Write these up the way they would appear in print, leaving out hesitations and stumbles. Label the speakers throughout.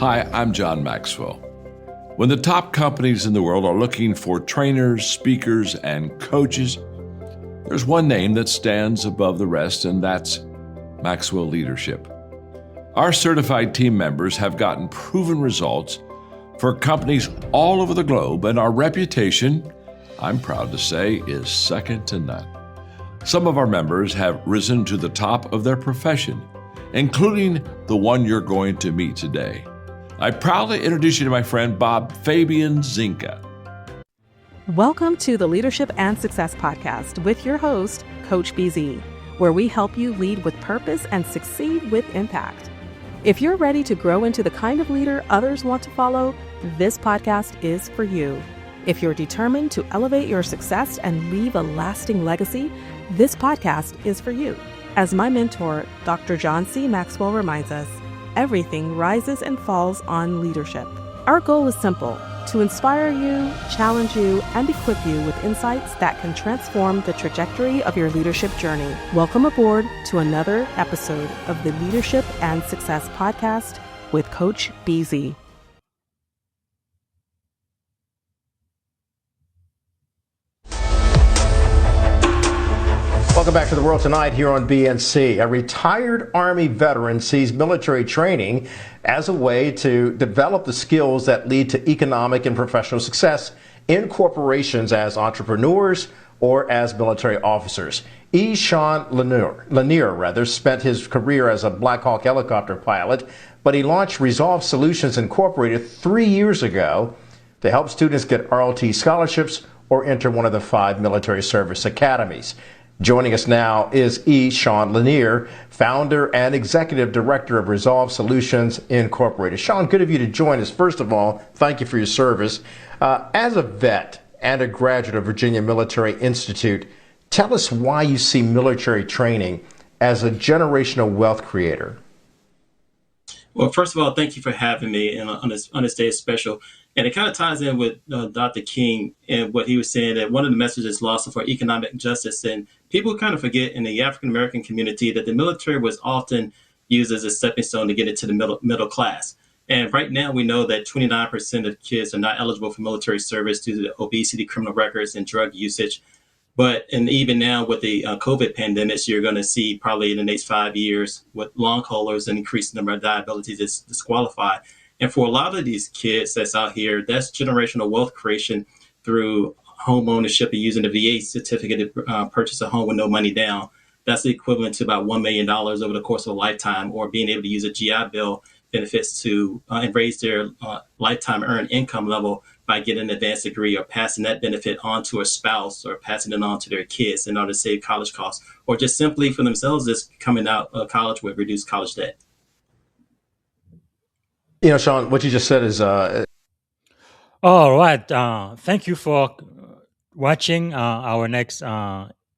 Speaker 1: Hi, I'm John Maxwell. When the top companies in the world are looking for trainers, speakers, and coaches, there's one name that stands above the rest, and that's Maxwell Leadership. Our certified team members have gotten proven results for companies all over the globe, and our reputation, I'm proud to say, is second to none. Some of our members have risen to the top of their profession, including the one you're going to meet today. I proudly introduce you to my friend Bob Fabian Zinka.
Speaker 2: Welcome to the Leadership and Success Podcast with your host, Coach BZ, where we help you lead with purpose and succeed with impact. If you're ready to grow into the kind of leader others want to follow, this podcast is for you. If you're determined to elevate your success and leave a lasting legacy, this podcast is for you. As my mentor, Dr. John C. Maxwell reminds us, everything rises and falls on leadership. Our goal is simple: to inspire you, challenge you, and equip you with insights that can transform the trajectory of your leadership journey. Welcome aboard to another episode of the Leadership and Success Podcast with Coach BZ.
Speaker 3: Welcome back to The World Tonight here on BNC. A retired Army veteran sees military training as a way to develop the skills that lead to economic and professional success in corporations as entrepreneurs or as military officers. Sean Lanier spent his career as a Black Hawk helicopter pilot, but he launched Resolve Solutions Incorporated 3 years ago to help students get RLT scholarships or enter one of the 5 military service academies. Joining us now is Sean Lanier, founder and executive director of Resolve Solutions Incorporated. Sean, good of you to join us. First of all, thank you for your service. As a vet and a graduate of Virginia Military Institute, tell us why you see military training as a generational wealth creator.
Speaker 4: Well, first of all, thank you for having me on this day is special. And it kind of ties in with Dr. King and what he was saying, that one of the messages lost for economic justice. And people kind of forget in the African-American community that the military was often used as a stepping stone to get into the middle class. And right now we know that 29% of kids are not eligible for military service due to obesity, criminal records, and drug usage. And even now with the COVID pandemic, you're going to see probably in the next 5 years with long haulers an increased number of disabilities that's disqualified. And for a lot of these kids that's out here, that's generational wealth creation through home ownership and using the VA certificate to purchase a home with no money down. That's the equivalent to about $1 million over the course of a lifetime, or being able to use a GI Bill benefits to and raise their lifetime earned income level by getting an advanced degree, or passing that benefit on to a spouse, or passing it on to their kids in order to save college costs, or just simply for themselves, just coming out of college with reduced college debt.
Speaker 3: You know, Sean, what you just said is...
Speaker 5: All right. Thank you for watching our next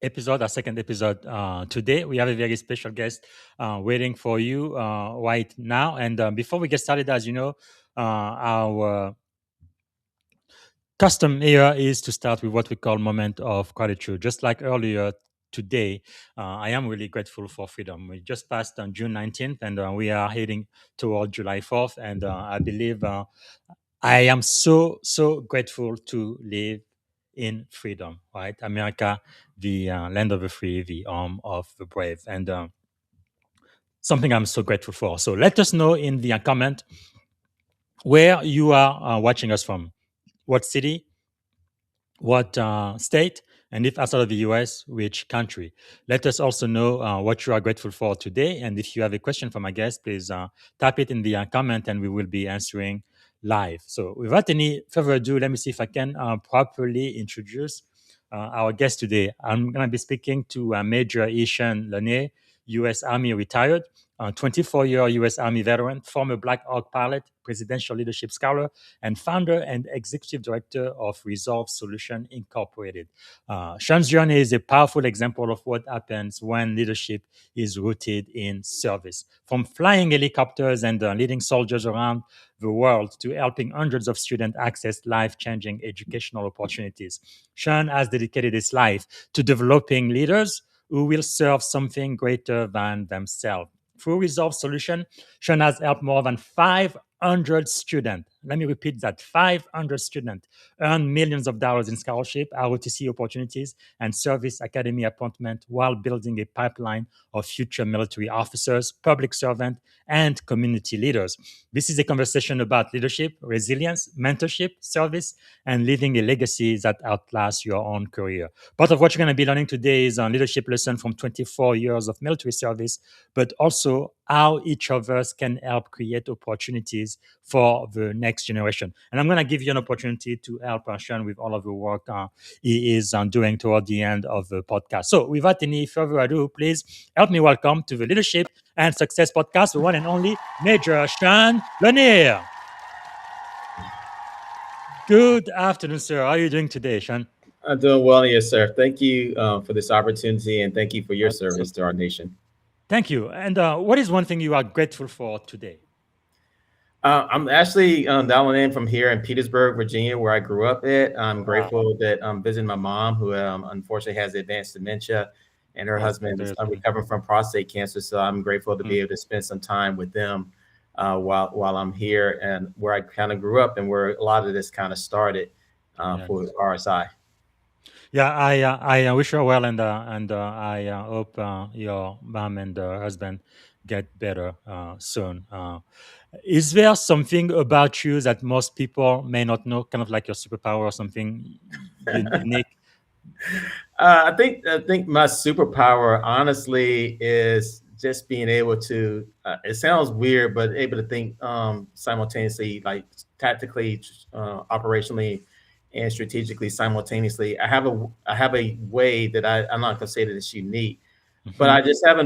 Speaker 5: episode, our second episode today. We have a very special guest waiting for you right now. And before we get started, as you know, our custom here is to start with what we call moment of gratitude. Just like earlier today, I am really grateful for freedom. We just passed on June 19th, and we are heading toward July 4th. And I believe I am so grateful to live in freedom, right? America, the land of the free, the home of the brave, and something I'm so grateful for. So let us know in the comment where you are watching us from, what city, what state, and if outside of the US, which country. Let us also know what you are grateful for today. And if you have a question for my guest, please type it in the comment and we will be answering live. So without any further ado, let me see if I can properly introduce our guest today. I'm going to be speaking to Major E. Lanier, U.S. Army retired, 24-year U.S. Army veteran, former Black Hawk pilot, presidential leadership scholar, and founder and executive director of Resolve Solutions Incorporated. Sean's journey is a powerful example of what happens when leadership is rooted in service. From flying helicopters and leading soldiers around the world to helping hundreds of students access life-changing educational opportunities, Sean has dedicated his life to developing leaders who will serve something greater than themselves. Through Resolve Solution, Sean has helped more than 500 students. Let me repeat that: 500 students earn millions of dollars in scholarship, ROTC opportunities, and service academy appointment while building a pipeline of future military officers, public servants, and community leaders. This is a conversation about leadership, resilience, mentorship, service, and leaving a legacy that outlasts your own career. Part of what you're going to be learning today is a leadership lesson from 24 years of military service, but also how each of us can help create opportunities for the next generation. And I'm going to give you an opportunity to help Sean with all of the work he is doing toward the end of the podcast. So, without any further ado, please help me welcome to the Leadership and Success Podcast, the one and only Major Sean Lanier. Good afternoon, sir. How are you doing today, Sean?
Speaker 6: I'm doing well, yes, sir. Thank you for this opportunity, and thank you for your service to our nation.
Speaker 5: Thank you. And what is one thing you are grateful for today?
Speaker 6: I'm actually dialing in from here in Petersburg, Virginia, where I grew up at. I'm grateful that I'm visiting my mom, who unfortunately has advanced dementia, and her husband is recovering from prostate cancer. So I'm grateful to be able to spend some time with them while I'm here, and where I kind of grew up and where a lot of this kind of started for RSI.
Speaker 5: Yeah, I wish her well, and I hope your mom and husband get better soon. Is there something about you that most people may not know, kind of like your superpower or something unique?
Speaker 6: I think my superpower, honestly, is just being able to. It sounds weird, but able to think simultaneously, like tactically, operationally, and strategically simultaneously. I have a way that I'm not gonna say that it's unique, but I just I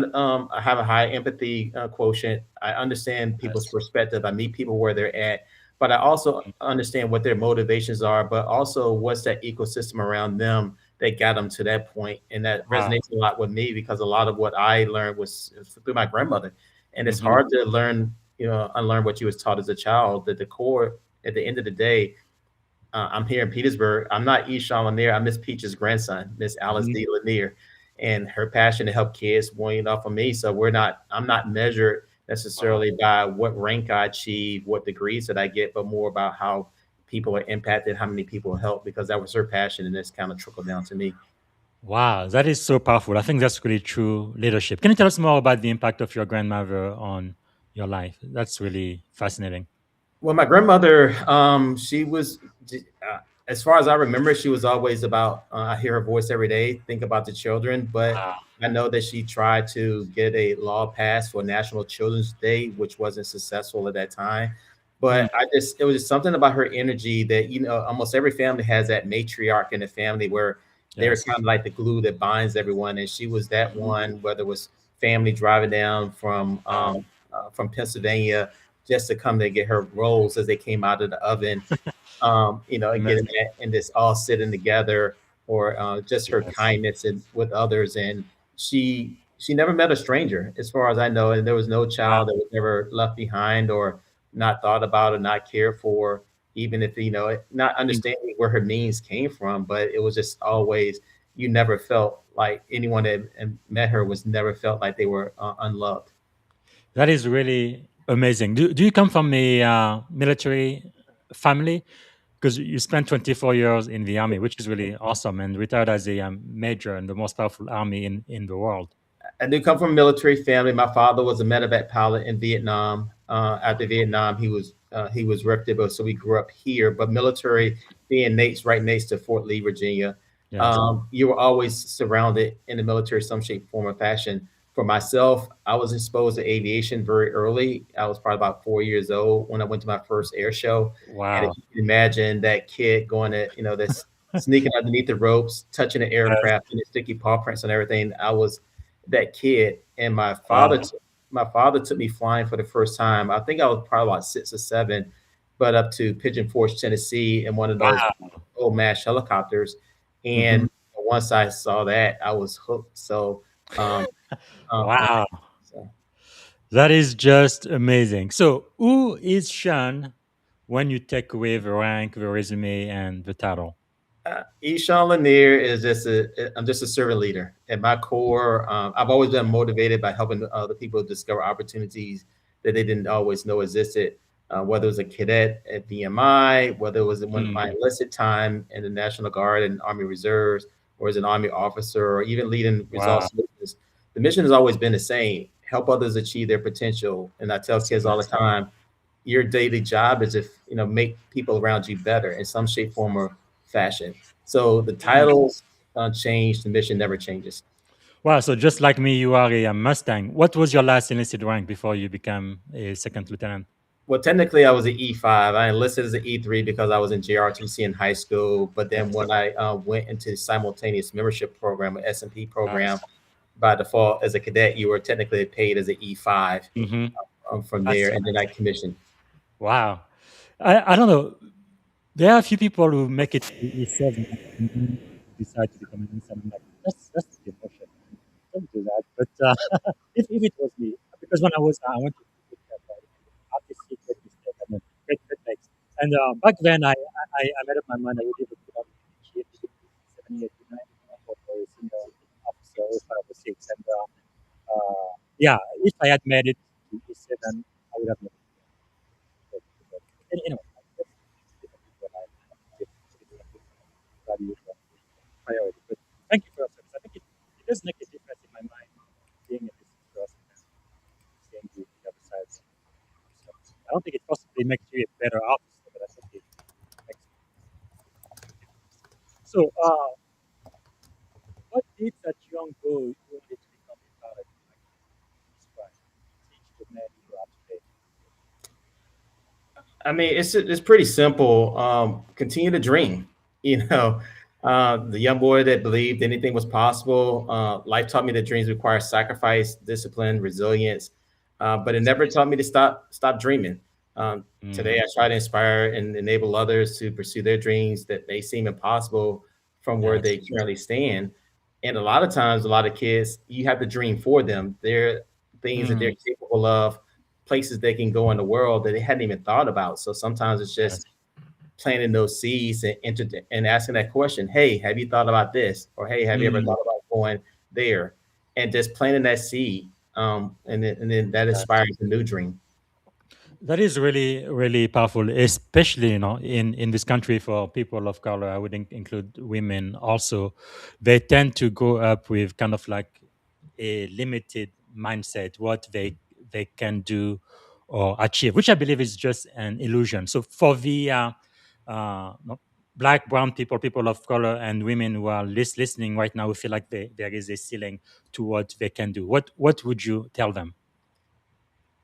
Speaker 6: have a high empathy quotient. I understand people's perspective. I meet people where they're at, but I also understand what their motivations are, but also what's that ecosystem around them that got them to that point. And that resonates a lot with me, because a lot of what I learned was through my grandmother. And it's hard to learn, unlearn what you was taught as a child. That the core, at the end of the day, I'm here in Petersburg. I'm not Eshawn Lanier. I'm Miss Peach's grandson, Miss Alice D. Lanier, and her passion to help kids weaned off of me. So I'm not measured necessarily by what rank I achieve, what degrees that I get, but more about how people are impacted, how many people help, because that was her passion, and this kind of trickled down to me.
Speaker 5: Wow, that is so powerful. I think that's really true leadership. Can you tell us more about the impact of your grandmother on your life? That's really fascinating.
Speaker 6: Well, my grandmother, she was, as far as I remember, she was always about, I hear her voice every day, think about the children. But I know that she tried to get a law passed for National Children's Day, which wasn't successful at that time. But it was just something about her energy that, almost every family has that matriarch in the family where they're kind of like the glue that binds everyone. And she was that one, whether it was family driving down from Pennsylvania just to come to get her rolls as they came out of the oven, and getting that and this all sitting together, or just her kindness and with others. And she never met a stranger, as far as I know. And there was no child that was ever left behind or not thought about or not cared for, even if, not understanding where her means came from. But it was just always, you never felt like anyone that met her was never felt like they were unloved.
Speaker 5: That is really amazing. Do you come from a military family? Because you spent 24 years in the army, which is really awesome, and retired as a major in the most powerful army in the world.
Speaker 6: I do come from a military family. My father was a medevac pilot in Vietnam. After Vietnam, he was reputable, so we grew up here. But military, being right next to Fort Lee, Virginia, you were always surrounded in the military, some shape, form, or fashion. For myself, I was exposed to aviation very early. I was probably about 4 years old when I went to my first air show.
Speaker 5: Wow!
Speaker 6: And if you can imagine that kid going to, this sneaking underneath the ropes, touching the aircraft, and the sticky paw prints and everything. I was that kid, and my father took me flying for the first time. I think I was probably about 6 or 7, but up to Pigeon Forge, Tennessee, in one of those old MAJ helicopters. And once I saw that, I was hooked. So,
Speaker 5: wow, that is just amazing. So, who is Sean when you take away the rank, the resume, and the title?
Speaker 6: Eshawn Lanier is I'm just a servant leader. At my core, I've always been motivated by helping other people discover opportunities that they didn't always know existed. whether it was a cadet at VMI, whether it was one of my
Speaker 5: Mm.
Speaker 6: enlisted time in the National Guard and Army Reserves, or as an Army officer, or even leading
Speaker 5: Wow.
Speaker 6: results missions. The mission has always been the same: help others achieve their potential. And I tell
Speaker 5: That's
Speaker 6: kids all the
Speaker 5: amazing.
Speaker 6: time, your daily job is, if make people around you better in some shape, form, or fashion. So the
Speaker 5: Mm.
Speaker 6: titles change, the mission never changes.
Speaker 5: Wow. So just like me, you are a Mustang. What was your last enlisted rank before you became a second lieutenant?
Speaker 6: Well, technically, I was an E5. I enlisted as an E3 because I was in JRTC in high school. But then when
Speaker 5: Yes.
Speaker 6: I went into the simultaneous membership program, an S&P program,
Speaker 5: Nice.
Speaker 6: by default, as a cadet, you were technically paid as an E5
Speaker 5: Hmm.
Speaker 6: from
Speaker 5: That's
Speaker 6: there, and then I
Speaker 5: amazing.
Speaker 6: commissioned.
Speaker 5: Wow. I don't know. There are a few people who make it to E7 and then decide to become an ensign. I'm like, that's the emotion. Don't do that. But if it was me, because when I went to artistic great mistake, I mean, great mistakes. And back then, I made up my mind I would able to become a 78, 79 for a senior officer, 05 or 06. And yeah, if I had made it to E7, I would have made it. But anyway, that's different people life, different values and priorities. But thank you for your service. I think it does make a difference in my mind being a business person and seeing the other side. So I don't think it possibly makes you a better officer, but I think it makes you a difference. So, what did that young boy who wanted to become a pilot like describe? Teach the man you are today.
Speaker 6: I mean, it's pretty simple. Continue to dream. You know, the young boy that believed anything was possible. Life taught me that dreams require sacrifice, discipline, resilience, but it
Speaker 5: That's
Speaker 6: never
Speaker 5: amazing.
Speaker 6: taught me to stop dreaming. Today,
Speaker 5: Mm,
Speaker 6: I try to inspire and enable others to pursue their dreams that may seem impossible from where
Speaker 5: yes.
Speaker 6: they currently stand. And a lot of times, a lot of kids, you have to dream for them. There are things that they're
Speaker 5: Mm,
Speaker 6: capable of, places they can go in the world that they hadn't even thought about. So sometimes it's just
Speaker 5: yes.
Speaker 6: planting those seeds and and asking that question, hey, have you thought about this? Or hey, have you ever
Speaker 5: Mm,
Speaker 6: thought about going there? And just planting that seed. And then that
Speaker 5: yes.
Speaker 6: inspires a new dream.
Speaker 5: That is really, really powerful, especially in this country for people of color. I would include women also. They tend to grow up with kind of like a limited mindset, what they can do or achieve, which I believe is just an illusion. So for the no, black, brown people, people of color, and women who are listening right now, who feel like there is a ceiling to what they can do, what would you tell them?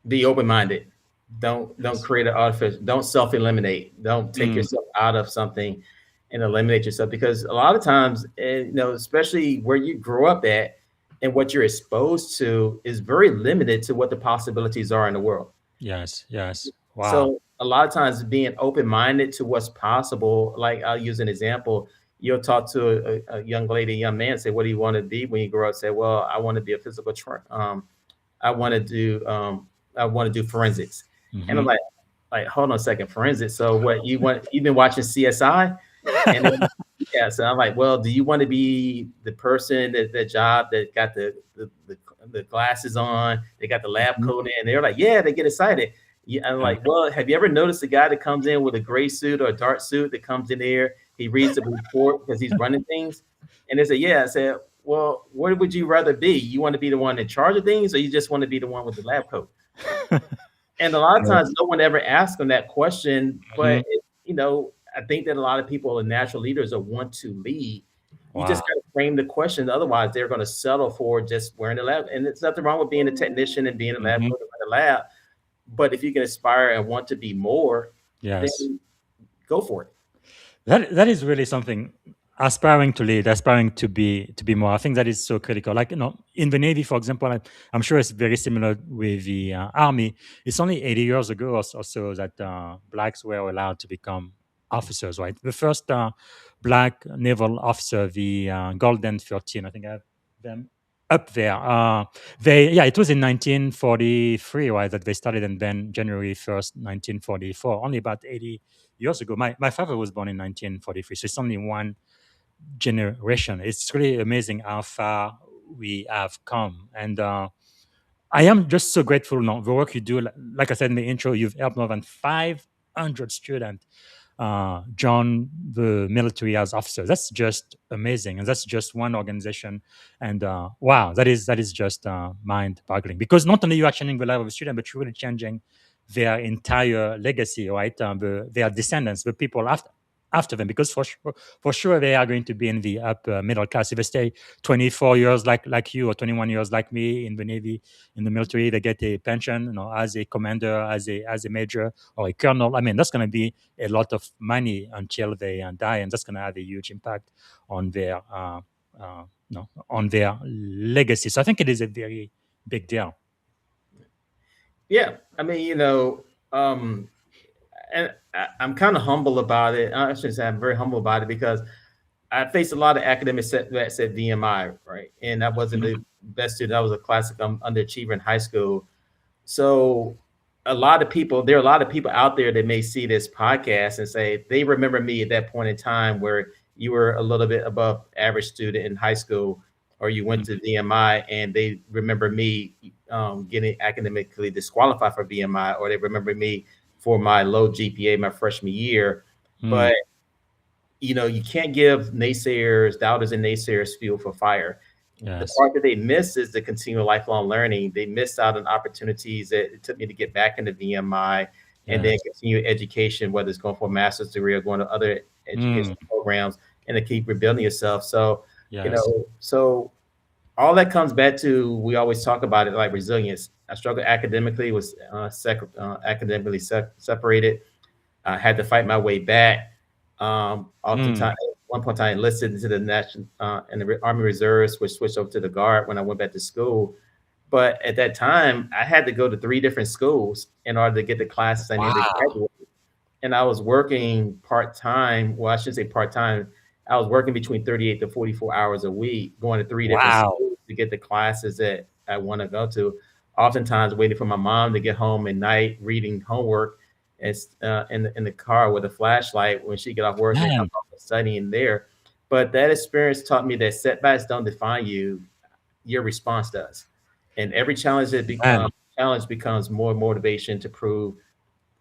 Speaker 6: Be open-minded. Don't
Speaker 5: Yes.
Speaker 6: create an artificial, don't self-eliminate. Don't take
Speaker 5: Mm,
Speaker 6: yourself out of something and eliminate yourself, because a lot of times, especially where you grow up at and what you're exposed to is very limited to what the possibilities are in the world.
Speaker 5: yes. Yes. Wow.
Speaker 6: So a lot of times being open-minded to what's possible, like I'll use an example. You'll talk to a young lady, a young man, say, what do you want to be when you grow up? Say, well, I want to be a physical I want to do forensics. And I'm
Speaker 5: Hmm.
Speaker 6: like, hold on a second, forensics. So what you want? You've been watching CSI, and then, yeah. So I'm like, well, do you want to be the person that job that got the glasses on? They got the lab
Speaker 5: Hmm.
Speaker 6: coat in. They're like, yeah, they get excited. Yeah, I'm
Speaker 5: Yeah.
Speaker 6: like, well, have you ever noticed a guy that comes in with a gray suit or a dark suit that comes in there? He reads the report because he's running things, and they say, yeah. I said, well, what would you rather be? You want to be the one in charge of things, or you just want to be the one with the lab coat? And a lot of times,
Speaker 5: Yes.
Speaker 6: no one ever asks them that question.
Speaker 5: Hmm.
Speaker 6: But I think that a lot of people are natural leaders or want to lead. You just
Speaker 5: Wow.
Speaker 6: got to frame the question. Otherwise, they're going to settle for just wearing the lab. And there's nothing wrong with being a technician and being a lab
Speaker 5: Hmm.
Speaker 6: coat in the lab. But if you can aspire and want to be more,
Speaker 5: Yes.
Speaker 6: then go for it.
Speaker 5: That is really something. Aspiring to lead, aspiring to be more. I think that is so critical. Like in the Navy, for example, I'm sure it's very similar with the Army. It's only 80 years ago or so that blacks were allowed to become officers. Right, the first black naval officer, the Golden 13. I think I have them up there. It was in 1943, right, that they started, and then January 1st, 1944. Only about 80 years ago. My father was born in 1943, so it's only one generation. It's really amazing how far we have come. And I am just so grateful now the work you do. Like I said in the intro, you've helped more than 500 students join the military as officers. That's just amazing, and that's just one organization. And wow, that is just mind-boggling. Because not only you are changing the life of a student, but you're really changing their entire legacy, right? Their descendants, the people after them, because for sure they are going to be in the upper middle class. If they stay 24 years like you, or 21 years like me in the Navy, in the military, they get a pension, as a commander, as a major, or a colonel. I mean, that's going to be a lot of money until they die, and that's going to have a huge impact on their on their legacy. So I think it is a very big deal.
Speaker 6: Yeah, I mean, and I'm kind of humble about it. I should say I'm very humble about it because I faced a lot of academic setbacks at VMI, right? And I wasn't
Speaker 5: Mhm.
Speaker 6: the best student. I was a classic underachiever in high school. So there are a lot of people out there that may see this podcast and say they remember me at that point in time where you were a little bit above average student in high school, or you went to VMI, and they remember me getting academically disqualified for VMI, or they remember me for my low GPA my freshman year.
Speaker 5: Mm,
Speaker 6: But you can't give naysayers, doubters, and naysayers fuel for fire. The
Speaker 5: yes.
Speaker 6: part that they miss is the continual lifelong learning. They missed out on opportunities that it took me to get back into VMI and then
Speaker 5: Yes.
Speaker 6: continue education, whether it's going for a master's degree or going to other
Speaker 5: Mm,
Speaker 6: education programs, and to keep rebuilding yourself. So,
Speaker 5: yes.
Speaker 6: so all that comes back to, we always talk about it, like resilience. I struggled academically, was academically separated. I had to fight my way back.
Speaker 5: Mm,
Speaker 6: Oftentimes, at one point, I enlisted into the National in the Army Reserves, which switched over to the Guard when I went back to school. But at that time, I had to go to 3 different schools in order to get the classes I needed to
Speaker 5: wow.
Speaker 6: graduate. And I was working part time. Well, I shouldn't say part time. I was working between 38 to 44 hours a week, going to 3 different
Speaker 5: Wow.
Speaker 6: schools to get the classes that I want to go to. Oftentimes, waiting for my mom to get home at night, reading homework, in the car with a flashlight when she get off work and come
Speaker 5: Man.
Speaker 6: home and studying there. But that experience taught me that setbacks don't define you; your response does. And every
Speaker 5: Man.
Speaker 6: challenge becomes more motivation to prove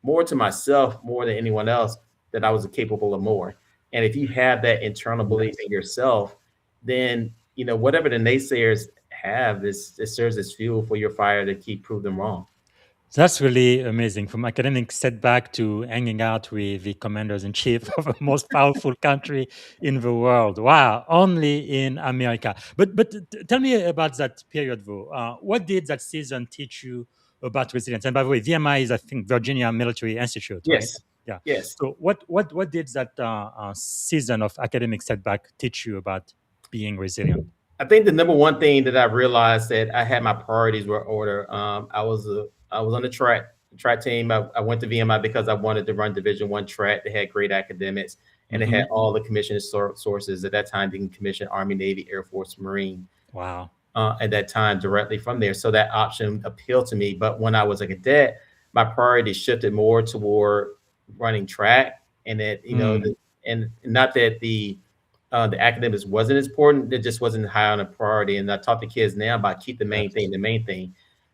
Speaker 6: more to myself, more than anyone else, that I was capable of more. And if you have that internal belief in yourself, then whatever the naysayers have, it serves as fuel for your fire to keep prove them wrong.
Speaker 5: So that's really amazing. From academic setback to hanging out with the commanders in chief of the most powerful country in the world. Wow, only in America. But tell me about that period, though. What did that season teach you about resilience? And by the way, VMI is, I think, Virginia Military Institute, right?
Speaker 6: Yes,
Speaker 5: Yeah.
Speaker 6: yes.
Speaker 5: So what did that season of academic setback teach you about being resilient?
Speaker 6: I think the number one thing that I realized that I had my priorities were order. I was on the track team. I went to VMI because I wanted to run Division I track. They had great academics, and they
Speaker 5: Hmm.
Speaker 6: had all the commission sources at that time. They can commission Army, Navy, Air Force, Marine.
Speaker 5: Wow.
Speaker 6: At that time directly from there. So that option appealed to me. But when I was a cadet, my priority shifted more toward running track, and that
Speaker 5: Mm,
Speaker 6: and not that the academics wasn't as important. It just wasn't high on a priority. And I talk to kids now about keep the main thing
Speaker 5: yes.
Speaker 6: the main thing.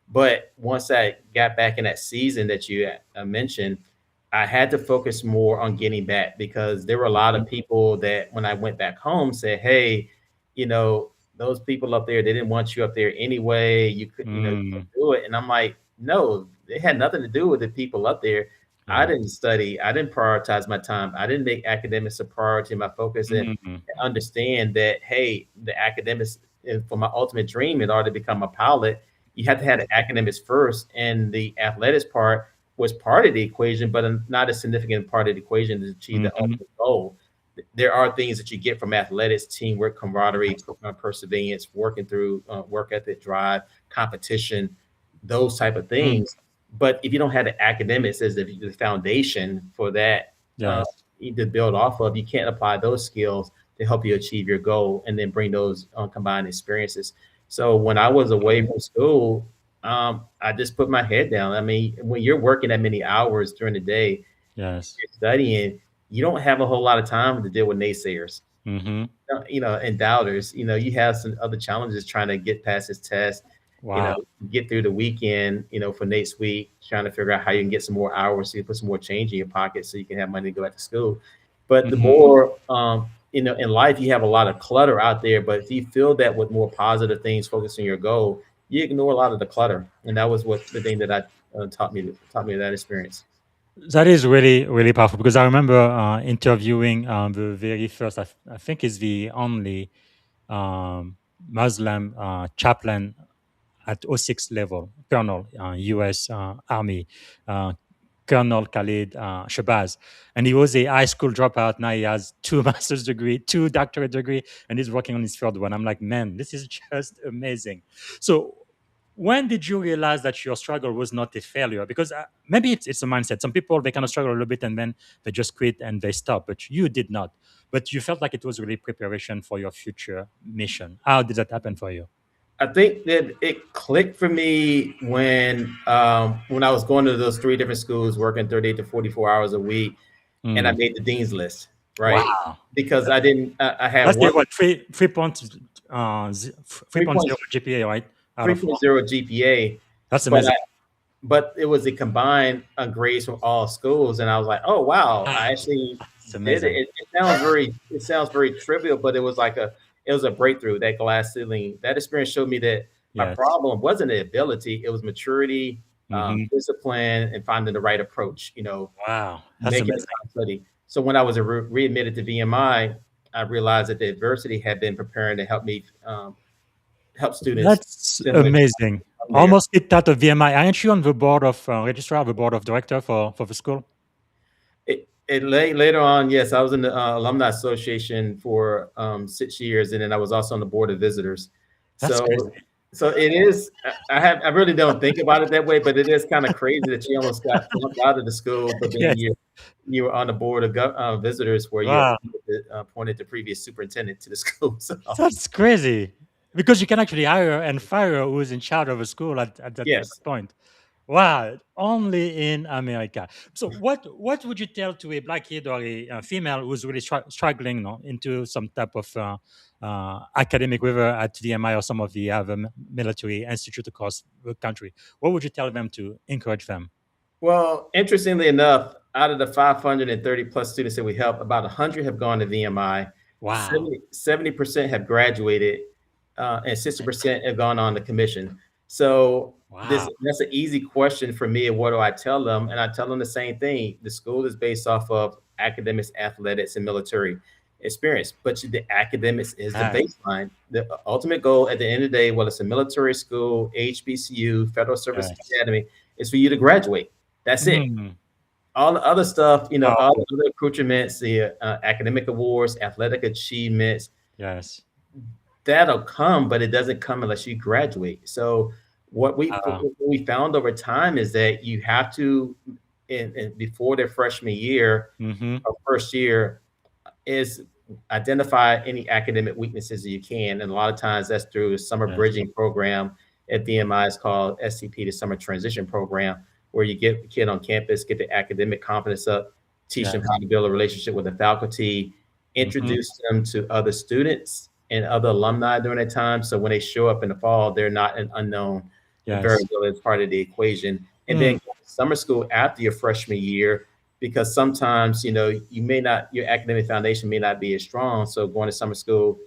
Speaker 6: But once I got back in that season that you mentioned, I had to focus more on getting back, because there were a lot
Speaker 5: Mhm.
Speaker 6: of people that when I went back home said, "Hey, those people up there, they didn't want you up there anyway. You
Speaker 5: Mm,
Speaker 6: couldn't do it." And I'm like, no, it had nothing to do with the people up there. I
Speaker 5: yeah.
Speaker 6: didn't study. I didn't prioritize my time. I didn't make academics a priority, my focus, and
Speaker 5: Mm,
Speaker 6: understand that, hey, the academics, for my ultimate dream, in order to become a pilot, you have to have the academics first, and the athletics part was part of the equation, but not a significant part of the equation to achieve the
Speaker 5: mhm.
Speaker 6: ultimate goal. There are things that you get from athletics: teamwork, camaraderie, perseverance, working through work ethic, drive, competition, those type of
Speaker 5: Mm,
Speaker 6: things. But if you don't have the academics as the foundation for that uh,
Speaker 5: yes.
Speaker 6: to build off of, you can't apply those skills to help you achieve your goal, and then bring those combined experiences. So when I was away
Speaker 5: Mhm.
Speaker 6: from school, I just put my head down. I mean, when you're working that many hours during the day,
Speaker 5: Yes.
Speaker 6: you're studying, you don't have a whole lot of time to deal with naysayers,
Speaker 5: Mhm.
Speaker 6: and doubters. You have some other challenges trying to get past this test. you know,
Speaker 5: Wow.
Speaker 6: get through the weekend, for next week, trying to figure out how you can get some more hours so you put some more change in your pocket so you can have money to go back to school. But the
Speaker 5: Hmm.
Speaker 6: more, in life, you have a lot of clutter out there. But if you fill that with more positive things, focus on your goal, you ignore a lot of the clutter. And that was what the thing that I taught me that experience.
Speaker 5: That is really, really powerful because I remember interviewing the very first, I think is the only Muslim chaplain at O6 level, Colonel, U.S. Army, uh, Colonel Khalid Shabazz. And he was a high school dropout. Now he has two master's degree, two doctorate degree, and he's working on his third one. I'm like, man, this is just amazing. So when did you realize that your struggle was not a failure? Because maybe it's a mindset. Some people, they kind of struggle a little bit and then they just quit and they stop, but you did not. But you felt like it was really preparation for your future mission. How did that happen for you?
Speaker 6: I think that it clicked for me when I was going to those three different schools, working 38 to 44 hours a week, and I
Speaker 5: Mm.
Speaker 6: made the dean's list, right?
Speaker 5: Wow.
Speaker 6: Because I didn't, I had
Speaker 5: That's the
Speaker 6: one
Speaker 5: what 3.0
Speaker 6: 3.0
Speaker 5: GPA, right? Out of four.
Speaker 6: 3.0 GPA,
Speaker 5: That's
Speaker 6: but
Speaker 5: amazing.
Speaker 6: but it was a combined grades from all schools, and I was like, oh wow,
Speaker 5: Ah,
Speaker 6: I actually
Speaker 5: it's
Speaker 6: did it.
Speaker 5: amazing.
Speaker 6: It sounds very trivial, but it was a breakthrough. That glass ceiling, that experience showed me that my
Speaker 5: Yes.
Speaker 6: problem wasn't the ability; it was maturity,
Speaker 5: Hmm.
Speaker 6: discipline, and finding the right approach.
Speaker 5: Wow, that's
Speaker 6: Making the
Speaker 5: amazing.
Speaker 6: time study. So when I was readmitted to VMI, I realized that the adversity had been preparing to help me help students
Speaker 5: That's
Speaker 6: similar to
Speaker 5: amazing.
Speaker 6: I'm there.
Speaker 5: Almost kicked out of VMI. Aren't you on the board of registrar, the board of director for the school?
Speaker 6: Later on, yes, I was in the alumni association for 6 years, and then I was also on the board of visitors.
Speaker 5: That's
Speaker 6: So,
Speaker 5: crazy.
Speaker 6: so it is. I really don't think about it that way, but it is kind of crazy that you almost got flunked out of the school, but then
Speaker 5: Yes.
Speaker 6: you were on the board of visitors where you
Speaker 5: Wow.
Speaker 6: appointed the previous superintendent to the school. So
Speaker 5: That's crazy. Because you can actually hire and fire who's in charge of a school at
Speaker 6: yes.
Speaker 5: that point. Wow, only in America. So, what would you tell to a black kid or a female who's really struggling, no, into some type of academic, whether at VMI or some of the other military institute across the country? What would you tell them to encourage them?
Speaker 6: Well, interestingly enough, out of the 530 plus students that we help, about 100 have gone to VMI.
Speaker 5: Wow,
Speaker 6: 70% have graduated, and 60% have gone on to commission. So
Speaker 5: wow,
Speaker 6: that's an easy question for me. And what do I tell them? And I tell them the same thing. The school is based off of academics, athletics, and military experience, but the academics is the
Speaker 5: yes,
Speaker 6: baseline. The ultimate goal at the end of the day, whether it's a military school, HBCU, Federal Service
Speaker 5: yes.
Speaker 6: Academy, is for you to graduate. That's it.
Speaker 5: Mm,
Speaker 6: All the other stuff, all
Speaker 5: powerful.
Speaker 6: the other accoutrements, the academic awards, athletic achievements,
Speaker 5: Yes.
Speaker 6: that'll come, but it doesn't come unless you graduate. So
Speaker 5: Uh,
Speaker 6: what we found over time is that you have to, before their freshman year
Speaker 5: mm-hmm.
Speaker 6: or first year, is identify any academic weaknesses that you can. And a lot of times that's through the summer
Speaker 5: Yes.
Speaker 6: bridging program at VMI. Is called SCP, the summer transition program, where you get the kid on campus, get the academic confidence up, teach them
Speaker 5: Yes.
Speaker 6: how to build a relationship with the faculty,
Speaker 5: Mm-hmm.
Speaker 6: introduce them to other students and other alumni during that time. So when they show up in the fall, they're not an unknown
Speaker 5: Yes.
Speaker 6: variable as part of the equation. And then
Speaker 5: Mm,
Speaker 6: go to summer school after your freshman year, because sometimes, you may not, your academic foundation may not be as strong. So going to summer school,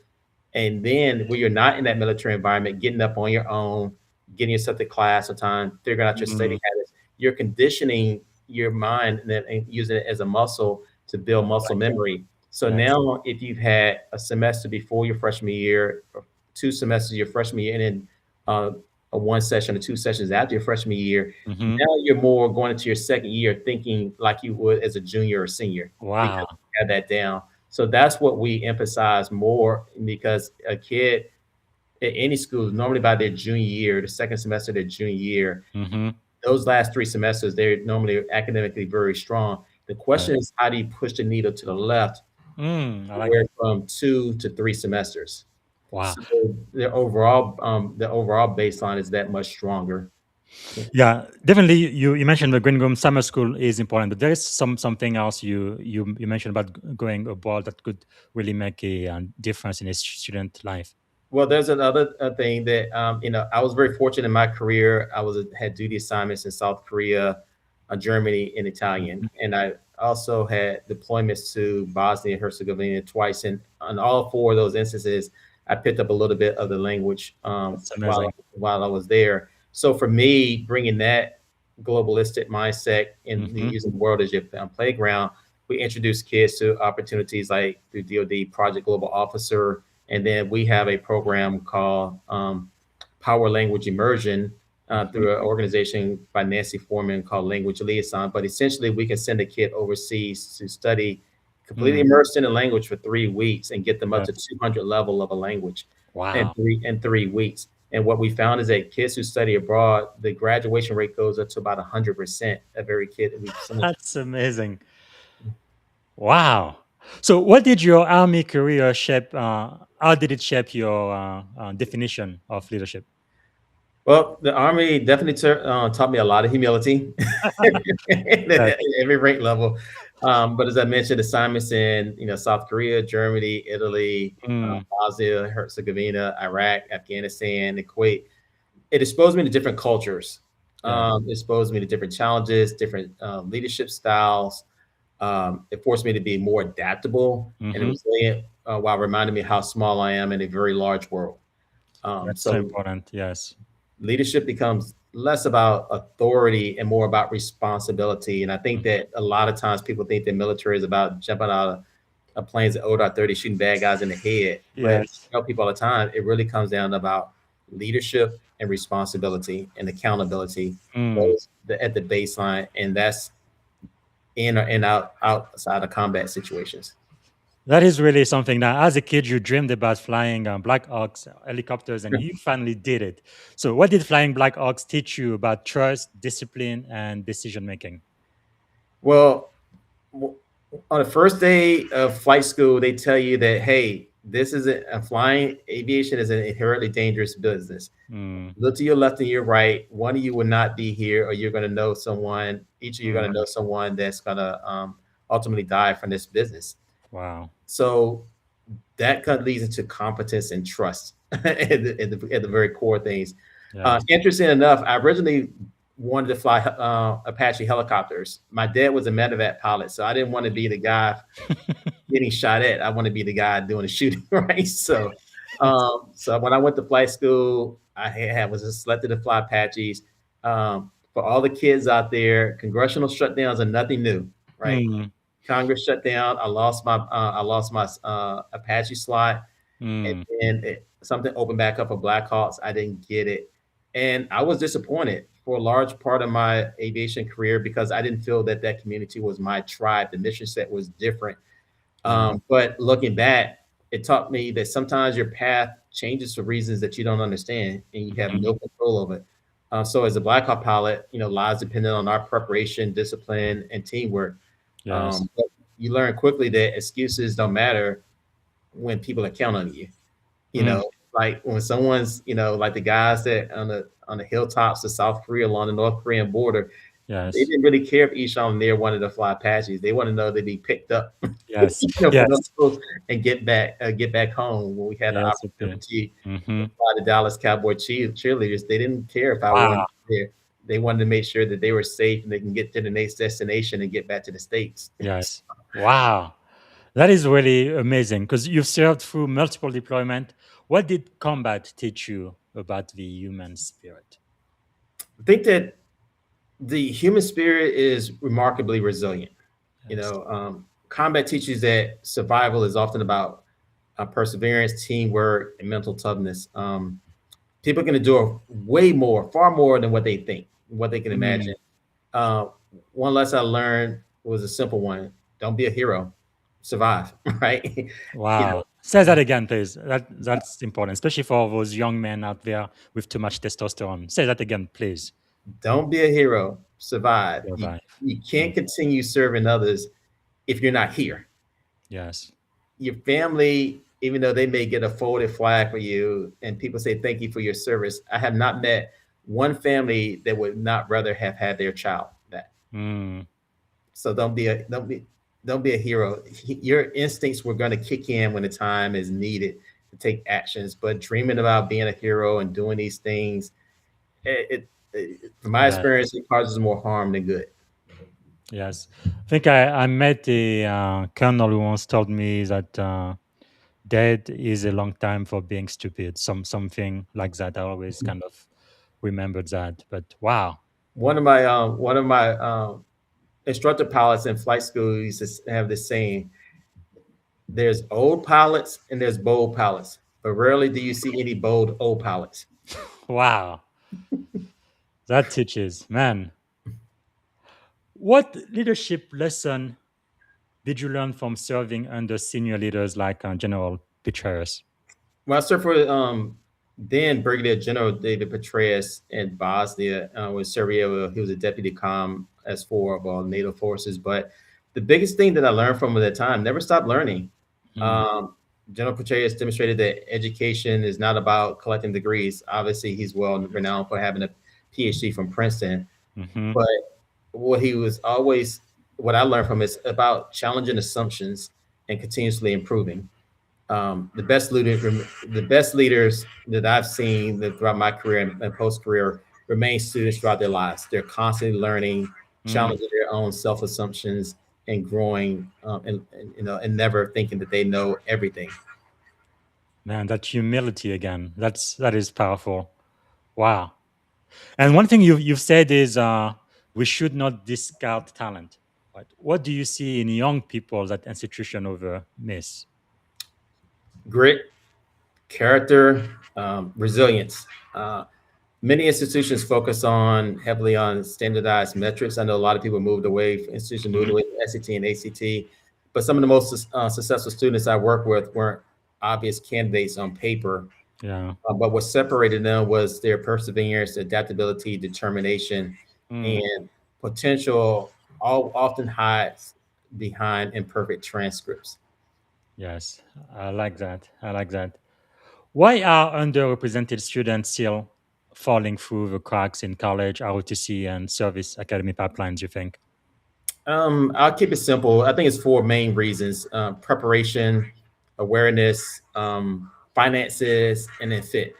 Speaker 6: and then when you're not in that military environment, getting up on your own, getting yourself to class on time, figuring out your study
Speaker 5: mm,
Speaker 6: habits, you're conditioning your mind and using it as a muscle to build muscle memory. So
Speaker 5: yes.
Speaker 6: now, if you've had a semester before your freshman year, or 2 semesters your freshman year, and then uh, a one session or 2 sessions after your freshman year,
Speaker 5: Mm-hmm.
Speaker 6: now you're more going into your second year thinking like you would as a junior or senior because
Speaker 5: Wow.
Speaker 6: you have that down. So that's what we emphasize more, because a kid at any school, normally by their junior year, the second semester of their junior year,
Speaker 5: Mm-hmm.
Speaker 6: those last 3 semesters, they're normally academically very strong. The question
Speaker 5: Yes.
Speaker 6: is, how do you push the needle to the left,
Speaker 5: I like
Speaker 6: where
Speaker 5: that.
Speaker 6: from 2 to 3 semesters?
Speaker 5: Wow.
Speaker 6: So the overall baseline is that much stronger. Yeah.
Speaker 5: Yeah, definitely. You mentioned the Green Room Summer School is important, but there is something else you mentioned about going abroad that could really make a difference in a student life.
Speaker 6: Well, there's another thing that I was very fortunate in my career. I was had duty assignments in South Korea, Germany, and Italian,
Speaker 5: Mhm.
Speaker 6: and I also had deployments to Bosnia and Herzegovina twice. And on all four of those instances, I picked up a little bit of the language
Speaker 5: That's
Speaker 6: while
Speaker 5: amazing.
Speaker 6: I was there. So for me, bringing that globalistic mindset and
Speaker 5: Hmm.
Speaker 6: using the world as your playground, we introduced kids to opportunities like through DoD Project Global Officer, and then we have a program called Power Language Immersion
Speaker 5: Hmm.
Speaker 6: through an organization by Nancy Foreman called Language Liaison. But essentially, we can send a kid overseas to study completely
Speaker 5: Mm.
Speaker 6: immersed in the language for 3 weeks and get them up to
Speaker 5: Yes.
Speaker 6: 200 level of a language
Speaker 5: Wow.
Speaker 6: in 3 weeks. And what we found is that kids who study abroad, the graduation rate goes up to about 100% of every kid that we've sent.
Speaker 5: That's amazing. Wow. So, what did your army career shape? How did it shape your definition of leadership?
Speaker 6: Well, the Army definitely taught me a lot of humility
Speaker 5: Yes.
Speaker 6: at every rank level. But as I mentioned, assignments in South Korea, Germany, Italy,
Speaker 5: Mm.
Speaker 6: Bosnia, Herzegovina, Iraq, Afghanistan, and Kuwait. It exposed me to different cultures.
Speaker 5: Yeah.
Speaker 6: It exposed me to different challenges, different leadership styles. It forced me to be more adaptable and
Speaker 5: Hmm.
Speaker 6: resilient while reminding me how small I am in a very large world.
Speaker 5: That's so
Speaker 6: So
Speaker 5: important. Yes.
Speaker 6: leadership becomes less about authority and more about responsibility. And I think
Speaker 5: Mhm.
Speaker 6: that a lot of times people think the military is about jumping out of planes at ODOT 30, shooting bad guys in the head. But I
Speaker 5: Yes.
Speaker 6: tell people all the time, it really comes down to about leadership and responsibility and accountability.
Speaker 5: Mm.
Speaker 6: Those at the baseline, and that's in or and outside of combat situations.
Speaker 5: That is really something that as a kid you dreamed about flying Black Hawks helicopters and you finally did it. So, what did flying Black Hawks teach you about trust, discipline, and decision making?
Speaker 6: Well, on the first day of flight school, they tell you that, hey, this is a flying aviation is an inherently dangerous business.
Speaker 5: Mm.
Speaker 6: Look to your left and your right. One of you will not be here, or you're going to know someone. Each of you are going to
Speaker 5: Mm.
Speaker 6: know someone that's going to ultimately die from this business.
Speaker 5: Wow.
Speaker 6: So that kind of leads into competence and trust at the very core things.
Speaker 5: Yes.
Speaker 6: Interesting enough, I originally wanted to fly Apache helicopters. My dad was a medevac pilot, so I didn't want to be the guy getting shot at. I want to be the guy doing the shooting, right? So when I went to flight school, was selected to fly Apaches. For all the kids out there, congressional shutdowns are nothing new, right?
Speaker 5: Mm.
Speaker 6: Congress shut down. I lost my Apache slot, and
Speaker 5: Mm.
Speaker 6: then something opened back up for Blackhawks. I didn't get it, and I was disappointed for a large part of my aviation career because I didn't feel that that community was my tribe. The mission set was different.
Speaker 5: Yeah.
Speaker 6: But looking back, it taught me that sometimes your path changes for reasons that you don't understand, and you have no
Speaker 5: Mhm.
Speaker 6: control over it. So as a Blackhawk pilot, lives dependent on our preparation, discipline, and teamwork.
Speaker 5: Yes.
Speaker 6: But you learn quickly that excuses don't matter when people are counting on you.
Speaker 5: Mm.
Speaker 6: Like when someone's, like the guys that on the hilltops of South Korea along the North Korean border, they
Speaker 5: Yes.
Speaker 6: didn't really care if Ishan and Nair wanted to fly Apaches. They want to know they'd be picked up,
Speaker 5: Yes.
Speaker 6: from those
Speaker 5: Yes.
Speaker 6: coast and get back home. When we had the
Speaker 5: Yes. Okay.
Speaker 6: opportunity to
Speaker 5: Hmm.
Speaker 6: fly the Dallas Cowboy cheerleaders, they didn't care if I
Speaker 5: Wow.
Speaker 6: wasn't there. They wanted to make sure that they were safe and they can get to the next destination and get back to the States.
Speaker 5: Yes. Wow. That is really amazing because you've served through multiple deployment. What did combat teach you about the human spirit?
Speaker 6: I think that the human spirit is remarkably resilient.
Speaker 5: Yes.
Speaker 6: Combat teaches that survival is often about perseverance, teamwork, and mental toughness. People are going to do way more, far more than what they think, what they can
Speaker 5: Mm.
Speaker 6: imagine. Uh, One lesson I learned was a simple one: don't be a hero, survive. Right? you know,
Speaker 5: Wow. Say that again, please. That's important, especially for those young men out there with too much testosterone. Say that again, please.
Speaker 6: don't be a hero, survive. You
Speaker 5: Survive.
Speaker 6: you
Speaker 5: Mm.
Speaker 6: can't continue serving others if you're not here.
Speaker 5: Yes.
Speaker 6: Your family, even though they may get a folded flag for you and people say thank you for your service, I have not met one family that would not rather have had their child back.
Speaker 5: Mm.
Speaker 6: So don't be a hero. Your instincts were going to kick in when the time is needed to take actions, but dreaming about being a hero and doing these things, from my
Speaker 5: Yes.
Speaker 6: experience, it causes more harm than good.
Speaker 5: Yes. I think I met a colonel who once told me that dead is a long time for being stupid. Something like that. I always kind of remembered that. But wow.
Speaker 6: One of my instructor pilots in flight school used to have this saying: "There's old pilots and there's bold pilots, but rarely do you see any bold old pilots."
Speaker 5: Wow. That teaches. Man. What leadership lesson did you learn from serving under senior leaders like General Petraeus?
Speaker 6: Well, I served for then Brigadier General David Petraeus in Bosnia with Sarajevo. He was a deputy comm S4 of all NATO forces. But the biggest thing that I learned from him at that time: never stop learning.
Speaker 5: Mm,
Speaker 6: Um, General Petraeus demonstrated that education is not about collecting degrees. Obviously, he's well renowned for having a PhD from Princeton.
Speaker 5: hmm
Speaker 6: But what he was always, what I learned from is about challenging assumptions and continuously improving. The best leaders that I've seen throughout my career and post career remain students throughout their lives. They're constantly learning,
Speaker 5: mm.
Speaker 6: challenging their own self assumptions, and growing, and never thinking that they know everything.
Speaker 5: Man, that humility again. That is powerful. Wow. And one thing you've said is we should not discard talent. Right? What do you see in young people that institution over miss?
Speaker 6: Grit, character, resilience. Uh, Many institutions focus on heavily on standardized metrics. I know a lot of people moved away, institutions moved
Speaker 5: Mhm.
Speaker 6: away from SAT and ACT, but some of the most successful students I work with weren't obvious candidates on paper.
Speaker 5: Yeah.
Speaker 6: But what separated them was their perseverance, adaptability, determination,
Speaker 5: Mm.
Speaker 6: and potential. All often hides behind imperfect transcripts.
Speaker 5: Yes. I like that. I like that. Why are underrepresented students still falling through the cracks in college, ROTC, and service academy pipelines, you think?
Speaker 6: I'll keep it simple. I think it's four main reasons: preparation, awareness, finances, and then fit.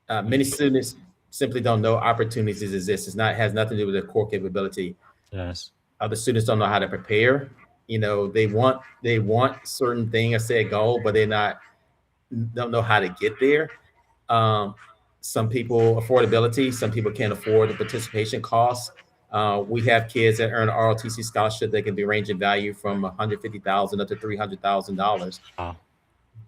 Speaker 6: Many
Speaker 5: Mhm.
Speaker 6: students simply don't know opportunities exist. It's not has nothing to do with their core capability.
Speaker 5: Yes.
Speaker 6: Other students don't know how to prepare. They want certain thing, I say a goal, but they not don't know how to get there. Um, some people affordability. Some people can't afford the participation costs. We have kids that earn ROTC scholarship that can be range in value from 150,000 up to $300,000,
Speaker 5: Wow.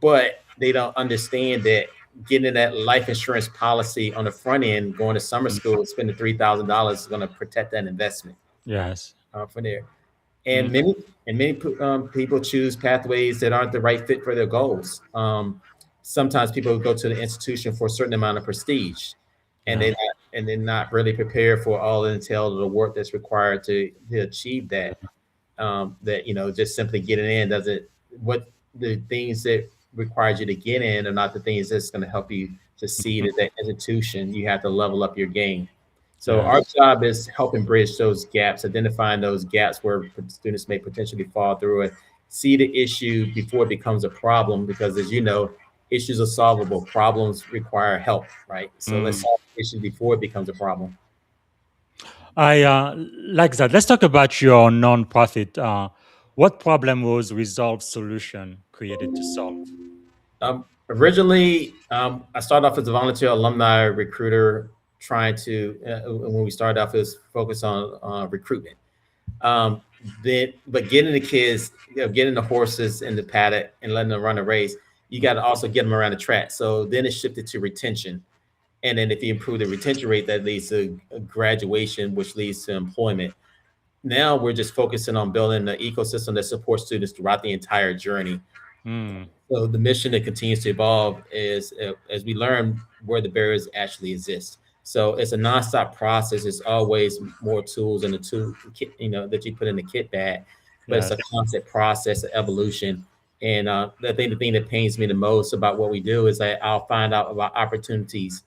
Speaker 6: but they don't understand that getting that life insurance policy on the front end, going to summer
Speaker 5: Mm.
Speaker 6: school, spending $3,000 is going to protect that investment
Speaker 5: Yes.
Speaker 6: from there. And
Speaker 5: Mm.
Speaker 6: many people choose pathways that aren't the right fit for their goals. Sometimes people go to the institution for a certain amount of prestige, and
Speaker 5: Yeah.
Speaker 6: they're not really prepared for all the entailed of the work that's required to achieve that. That just simply getting in doesn't, what the things that requires you to get in are not the things that's going to help you succeed
Speaker 5: Mhm.
Speaker 6: at that institution. You have to level up your game. So our
Speaker 5: Yes.
Speaker 6: job is helping bridge those gaps, identifying those gaps where students may potentially fall through it, see the issue before it becomes a problem, because as you know, issues are solvable, problems require help, right? So let's
Speaker 5: Mm.
Speaker 6: solve the issue before it becomes a problem.
Speaker 5: I like that. Let's talk about your nonprofit. What problem was Resolve Solution created to solve?
Speaker 6: Originally, I started off as a volunteer alumni recruiter, trying to, when we started off, it was focused on recruitment. Um, but getting the kids, getting the horses in the paddock and letting them run a race, you got to also get them around the track. So then it shifted to retention. And then if you improve the retention rate, that leads to graduation, which leads to employment. Now we're just focusing on building an ecosystem that supports students throughout the entire journey.
Speaker 5: Mm.
Speaker 6: So the mission that continues to evolve is, as we learn where the barriers actually exist. So it's a nonstop process. It's always more tools in the tool kit, that you put in the kit bag, but it's
Speaker 5: Yes.
Speaker 6: a constant process of evolution. And the thing that pains me the most about what we do is that I'll find out about opportunities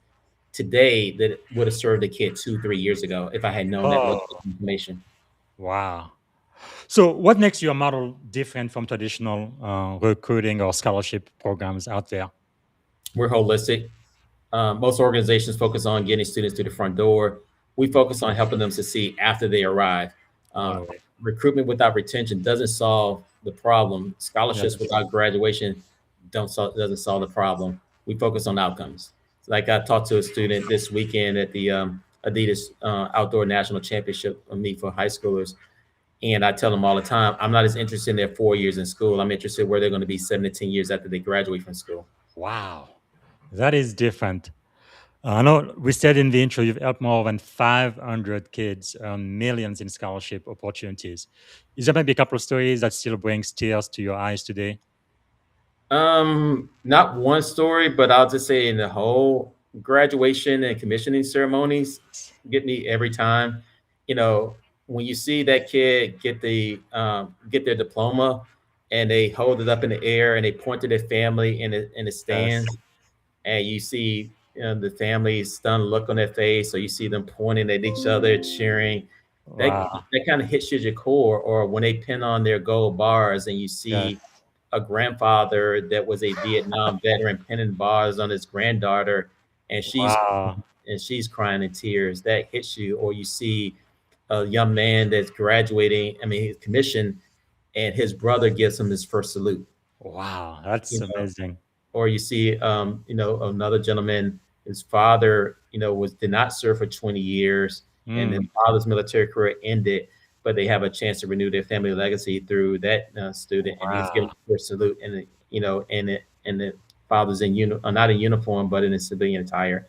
Speaker 6: today that would have served a kid 2, 3 years ago if I had known that little bit
Speaker 5: Oh,
Speaker 6: of information.
Speaker 5: wow. So, what makes your model different from traditional recruiting or scholarship programs out there?
Speaker 6: We're holistic. Most organizations focus on getting students to the front door. We focus on helping them succeed after they arrive. Uh,
Speaker 5: Oh,
Speaker 6: Recruitment without retention doesn't solve the problem. Scholarships
Speaker 5: yes.
Speaker 6: without graduation doesn't solve the problem. We focus on outcomes. Like I talked to a student this weekend at the Adidas Outdoor National Championship meet for high schoolers, and I tell them all the time, I'm not as interested in their 4 years in school. I'm interested where they're going to be 7 to 10 years after they graduate from school.
Speaker 5: Wow. That is different. I know we said in the intro you've helped more than 500 kids earn millions in scholarship opportunities. Is there maybe a couple of stories that still brings tears to your eyes today?
Speaker 6: Not one story, but I'll just say in the whole graduation and commissioning ceremonies get me every time. You know, when you see that kid get their diploma and they hold it up in the air and they point to their family in the
Speaker 5: Yes.
Speaker 6: stands, and you see the family's stunned look on their face, or you see them pointing at each other, cheering. That
Speaker 5: Wow.
Speaker 6: that kind of hits you at your core. Or when they pin on their gold bars and you
Speaker 5: Yes.
Speaker 6: see a grandfather that was a Vietnam veteran pinning bars on his granddaughter, and
Speaker 5: Wow.
Speaker 6: she's crying in tears. That hits you. Or you see a young man that's graduating. I mean, he's commissioned, and his brother gives him his first salute.
Speaker 5: Wow. That's
Speaker 6: You know,
Speaker 5: amazing.
Speaker 6: or you see, another gentleman, his father, did not serve for 20 years, and his
Speaker 5: Mm,
Speaker 6: father's military career ended, but they have a chance to renew their family legacy through that student, and he's
Speaker 5: wow.
Speaker 6: given a salute, and the father's not in uniform, but in a civilian attire.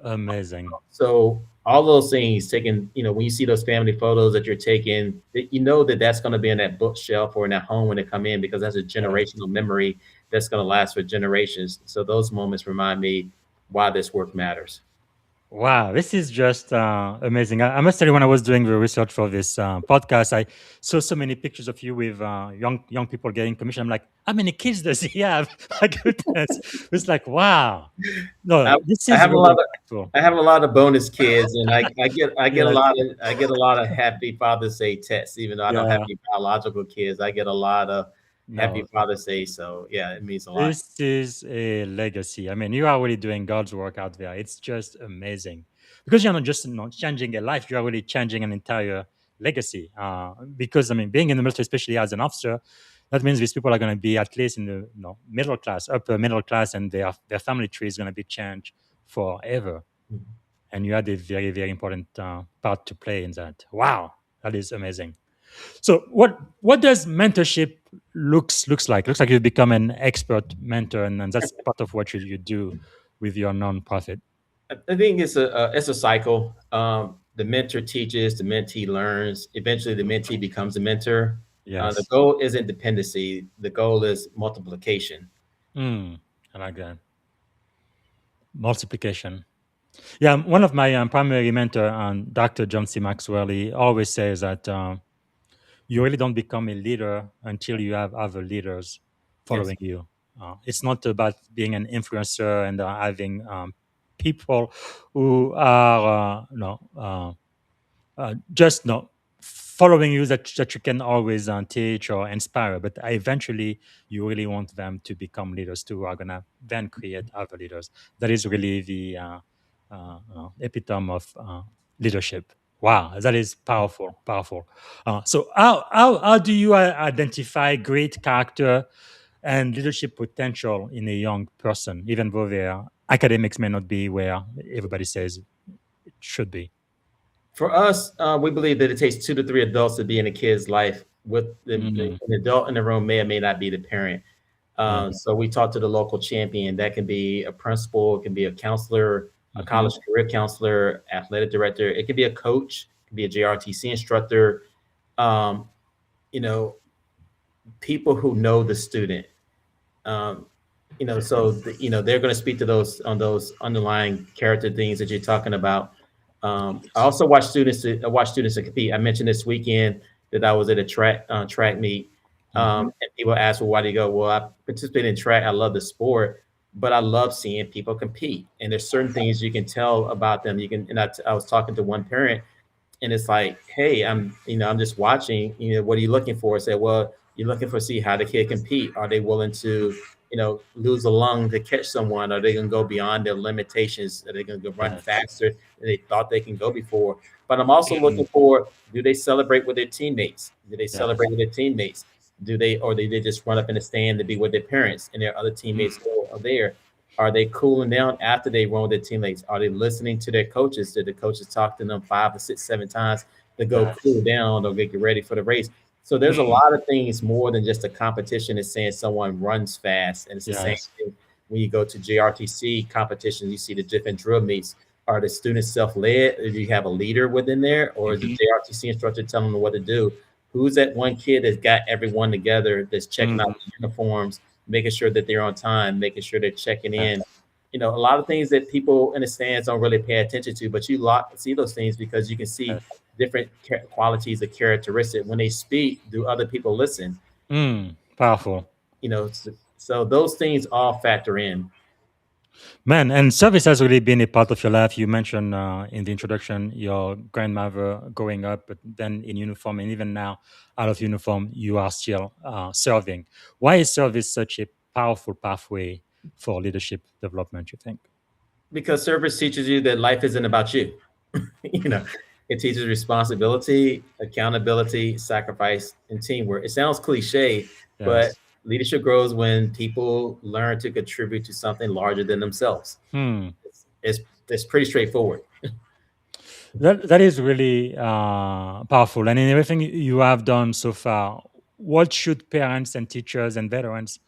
Speaker 5: Amazing.
Speaker 6: So all those things taken, when you see those family photos that you're taking, that you know that that's going to be in that bookshelf or in that home when they come in, because that's a
Speaker 5: Yes.
Speaker 6: generational memory that's going to last for generations. So those moments remind me why this work matters.
Speaker 5: Wow, this is just amazing. I must tell you, when I was doing the research for this podcast, I saw so many pictures of you with young people getting commission. I'm like, how many kids does he have? My goodness, it's like, wow.
Speaker 6: I,
Speaker 5: No, this
Speaker 6: I
Speaker 5: is
Speaker 6: have a
Speaker 5: really
Speaker 6: lot of
Speaker 5: impactful.
Speaker 6: I have a lot of bonus kids, and I get a
Speaker 5: Yes,
Speaker 6: lot of Happy Father's Day texts, even though I don't have
Speaker 5: yeah,
Speaker 6: any biological kids. I get a lot of Happy
Speaker 5: no,
Speaker 6: Father's Day, so yeah, it means a lot.
Speaker 5: this is a legacy. I mean, you are really doing God's work out there. It's just amazing because you're not just not changing a life; you are really changing an entire legacy. Because I mean, being in the military, especially as an officer, that means these people are going to be at least in the middle class, upper middle class, and their family tree is going to be changed forever. And you had a very important part to play in that. Wow, that is amazing. So what does mentorship looks like? Looks like you've become an expert mentor, and that's part of what you do with your nonprofit.
Speaker 6: I think it's a cycle. The mentor teaches, the mentee learns. Eventually, the mentee becomes a mentor. The
Speaker 5: Yes.
Speaker 6: goal isn't dependency. The goal is multiplication.
Speaker 5: Mm, I like that. Multiplication. Yeah, one of my primary mentor, Dr. John C. Maxwell, he always says that you really don't become a leader until you have other leaders
Speaker 6: Yes.
Speaker 5: following you. It's not about being an influencer and having people who are just no following you that you can always teach or inspire, but eventually you really want them to become leaders too, who are gonna then create other leaders. That is really the epitome of leadership. Wow, that is powerful, powerful. So how do you identify great character and leadership potential in a young person, even though their academics may not be where everybody says it should be?
Speaker 6: For us, we believe that it takes 2 to 3 adults to be in a kid's life. With
Speaker 5: Mm,
Speaker 6: an adult in the room may or may not be the parent.
Speaker 5: yeah.
Speaker 6: So we talk to the local champion. That can be a principal, it can be a counselor, a
Speaker 5: Hmm.
Speaker 6: college career counselor, athletic director. It could be a coach, it could be a JRTC instructor. Um, you know, People who know the student. Um, they're going to speak to those on those underlying character things that you're talking about. I also watch students to compete. I mentioned this weekend that I was at a track meet,
Speaker 5: Hmm.
Speaker 6: and people ask, "Well, why do you go?" Well, I participate in track. I love the sport, but I love seeing people compete. And there's certain things you can tell about them. You can, and I was talking to one parent, and it's like, hey, I'm just watching. What are you looking for? I said, well, you're looking for see how the kid compete. Are they willing to lose a lung to catch someone? Are they going to go beyond their limitations? Are they going to run
Speaker 5: Yes.
Speaker 6: faster than they thought they can go before? But I'm also looking for, do they celebrate with their teammates? Do they celebrate
Speaker 5: Yes.
Speaker 6: with their teammates? Or they just run up in the stand to be with their parents and their other teammates who are there? Are they cooling down after they run with their teammates? Are they listening to their coaches? Did the coaches talk to them 5 or 6, 7 times to go cool
Speaker 5: Yes.
Speaker 6: down or get ready for the race? So there's a lot of things more than just a competition. It's saying someone runs fast, and it's the same
Speaker 5: Yes.
Speaker 6: thing when you go to JRTC competitions. You see the different drill meets. Are the students self-led? Do you have a leader within there, or is the JRTC instructor telling them what to do? Who's that one kid that's got everyone together, that's checking out the uniforms, making sure that they're on time, making sure they're checking in?
Speaker 5: Yes.
Speaker 6: A lot of things that people in the stands don't really pay attention to, but you see those things because you can see
Speaker 5: Yes.
Speaker 6: different qualities of characteristic. When they speak, do other people listen?
Speaker 5: Powerful.
Speaker 6: So those things all factor in.
Speaker 5: Man, and service has really been a part of your life. You mentioned in the introduction your grandmother growing up, but then in uniform, and even now out of uniform, you are still serving. Why is service such a powerful pathway for leadership development, you think?
Speaker 6: Because service teaches you that life isn't about you. you know, it teaches responsibility, accountability, sacrifice, and teamwork. It sounds cliche, but
Speaker 5: Yes.
Speaker 6: leadership grows when people learn to contribute to something larger than themselves.
Speaker 5: Hmm.
Speaker 6: It's it's pretty straightforward.
Speaker 5: That is really powerful. And in everything you have done so far, what should parents and teachers and veterans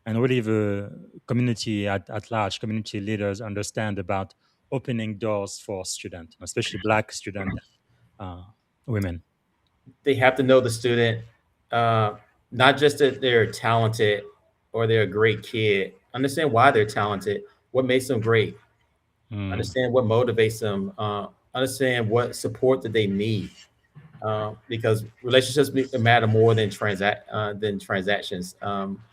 Speaker 5: and really the community at large, community leaders understand about opening doors for students, especially Black student uh, women?
Speaker 6: They have to know the student, uh, not just that they're talented or they're a great kid. Understand why they're talented, what makes them great,
Speaker 5: Mm,
Speaker 6: understand what motivates them, understand what support that they need. Because relationships matter more than transactions.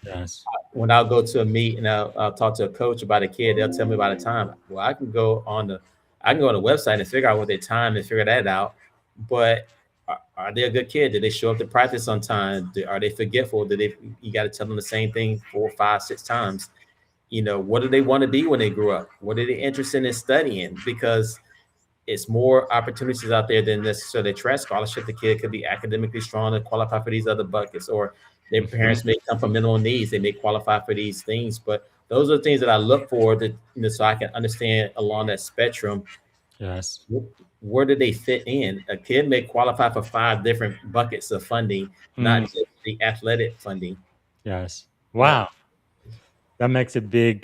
Speaker 5: yes.
Speaker 6: When I'll go to a meet and I'll talk to a coach about a kid, they'll tell me about a time. Well, I can go on the website and figure out what their time and figure that out. But are they a good kid? Did they show up to practice on time? Are they forgetful? You got to tell them the same thing 4, 5, 6 times? What do they want to be when they grow up? What are they interested in studying? Because it's more opportunities out there than necessarily track scholarship. The kid could be academically strong and qualify for these other buckets, or their
Speaker 5: Hmm.
Speaker 6: parents may come from minimal needs. They may qualify for these things, but those are the things that I look for so I can understand along that spectrum.
Speaker 5: Yes.
Speaker 6: Where do they fit in? A kid may qualify for 5 different buckets of funding, not
Speaker 5: Mm,
Speaker 6: just the athletic funding.
Speaker 5: yes.
Speaker 6: But
Speaker 5: Wow. That makes a big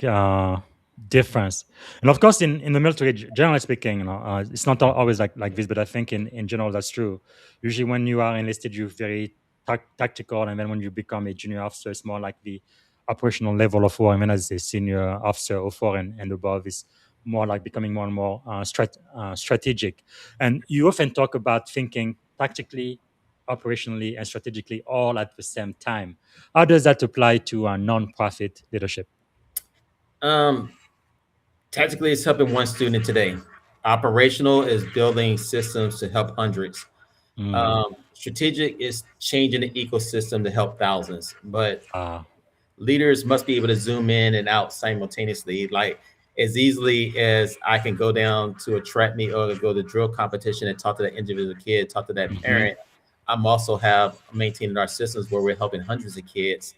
Speaker 5: difference. And of course, in the military, generally speaking, it's not always like this, but I think in general that's true. Usually, when you are enlisted, you're very tactical, and then when you become a junior officer, it's more like the operational level of war. And then as a senior officer, or 04 and above, is more like becoming more and more strategic. And you often talk about thinking tactically, operationally, and strategically all at the same time. How does that apply to nonprofit leadership?
Speaker 6: um, tactically, it's helping one student today. Operational is building systems to help hundreds.
Speaker 5: Mm,
Speaker 6: Strategic is changing the ecosystem to help thousands, but
Speaker 5: ah,
Speaker 6: leaders must be able to zoom in and out simultaneously, like as easily as I can go down to a track meet or go to drill competition and talk to that individual kid, talk to that
Speaker 5: mhm,
Speaker 6: parent. I'm also have maintaining our systems where we're helping hundreds of kids,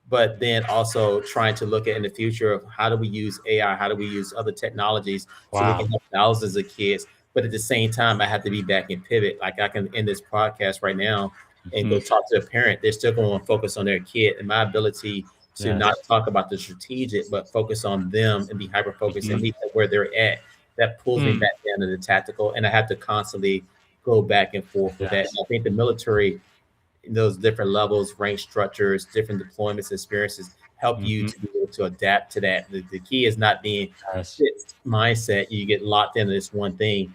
Speaker 6: but then also trying to look at in the future of how do we use AI, how do we use other technologies so we can
Speaker 5: wow.
Speaker 6: help thousands of kids. But at the same time, I have to be back and pivot. Like I can end this podcast right now and
Speaker 5: Mhm,
Speaker 6: go talk to a parent. They're still going to focus on their kid, and my ability to not
Speaker 5: yes.
Speaker 6: talk about the strategic, but focus on them and be hyper focused and
Speaker 5: Mhm,
Speaker 6: meet them where they're at. That pulls me
Speaker 5: mm,
Speaker 6: back down to the tactical, and I have to constantly go back and forth with that. And
Speaker 5: yes.
Speaker 6: I think the military, those different levels, rank structures, different deployments, experiences help you
Speaker 5: Mhm,
Speaker 6: to be able to adapt to that. The key is not being
Speaker 5: yes.
Speaker 6: fixed mindset. You get locked into this one thing.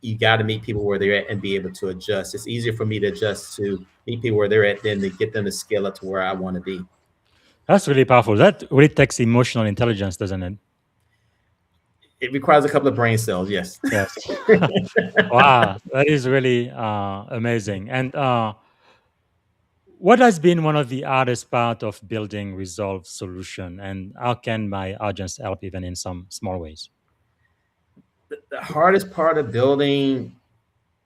Speaker 6: You got to meet people where they're at and be able to adjust. It's easier for me to adjust to meet people where they're at than to get them to scale up to where I want to be.
Speaker 5: That's really powerful. That really takes emotional intelligence, doesn't it?
Speaker 6: It requires a couple of brain cells, yes.
Speaker 5: Yes. Wow, that is really amazing. And What has been one of the hardest part of building resolve solution, and how can my audience help even in some small ways?
Speaker 6: The hardest part of building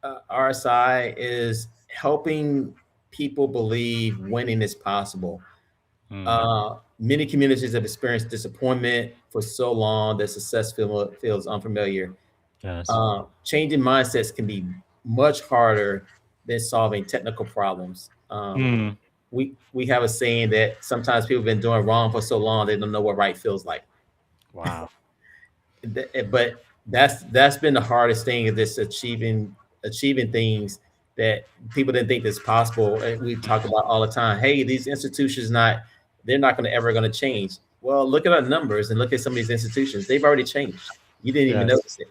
Speaker 6: RSI is helping people believe winning is possible.
Speaker 5: Mm,
Speaker 6: Many communities have experienced disappointment for so long that feels unfamiliar.
Speaker 5: yes.
Speaker 6: Changing mindsets can be much harder than solving technical problems.
Speaker 5: Mm,
Speaker 6: We have a saying that sometimes people have been doing wrong for so long they don't know what right feels like.
Speaker 5: wow.
Speaker 6: But that's been the hardest thing, is this achieving things that people didn't think is possible. And we talk about all the time, hey, these institutions they're not going to ever going to change. Well, look at our numbers and look at some of these institutions. They've already changed. You didn't even
Speaker 5: Yes.
Speaker 6: notice it.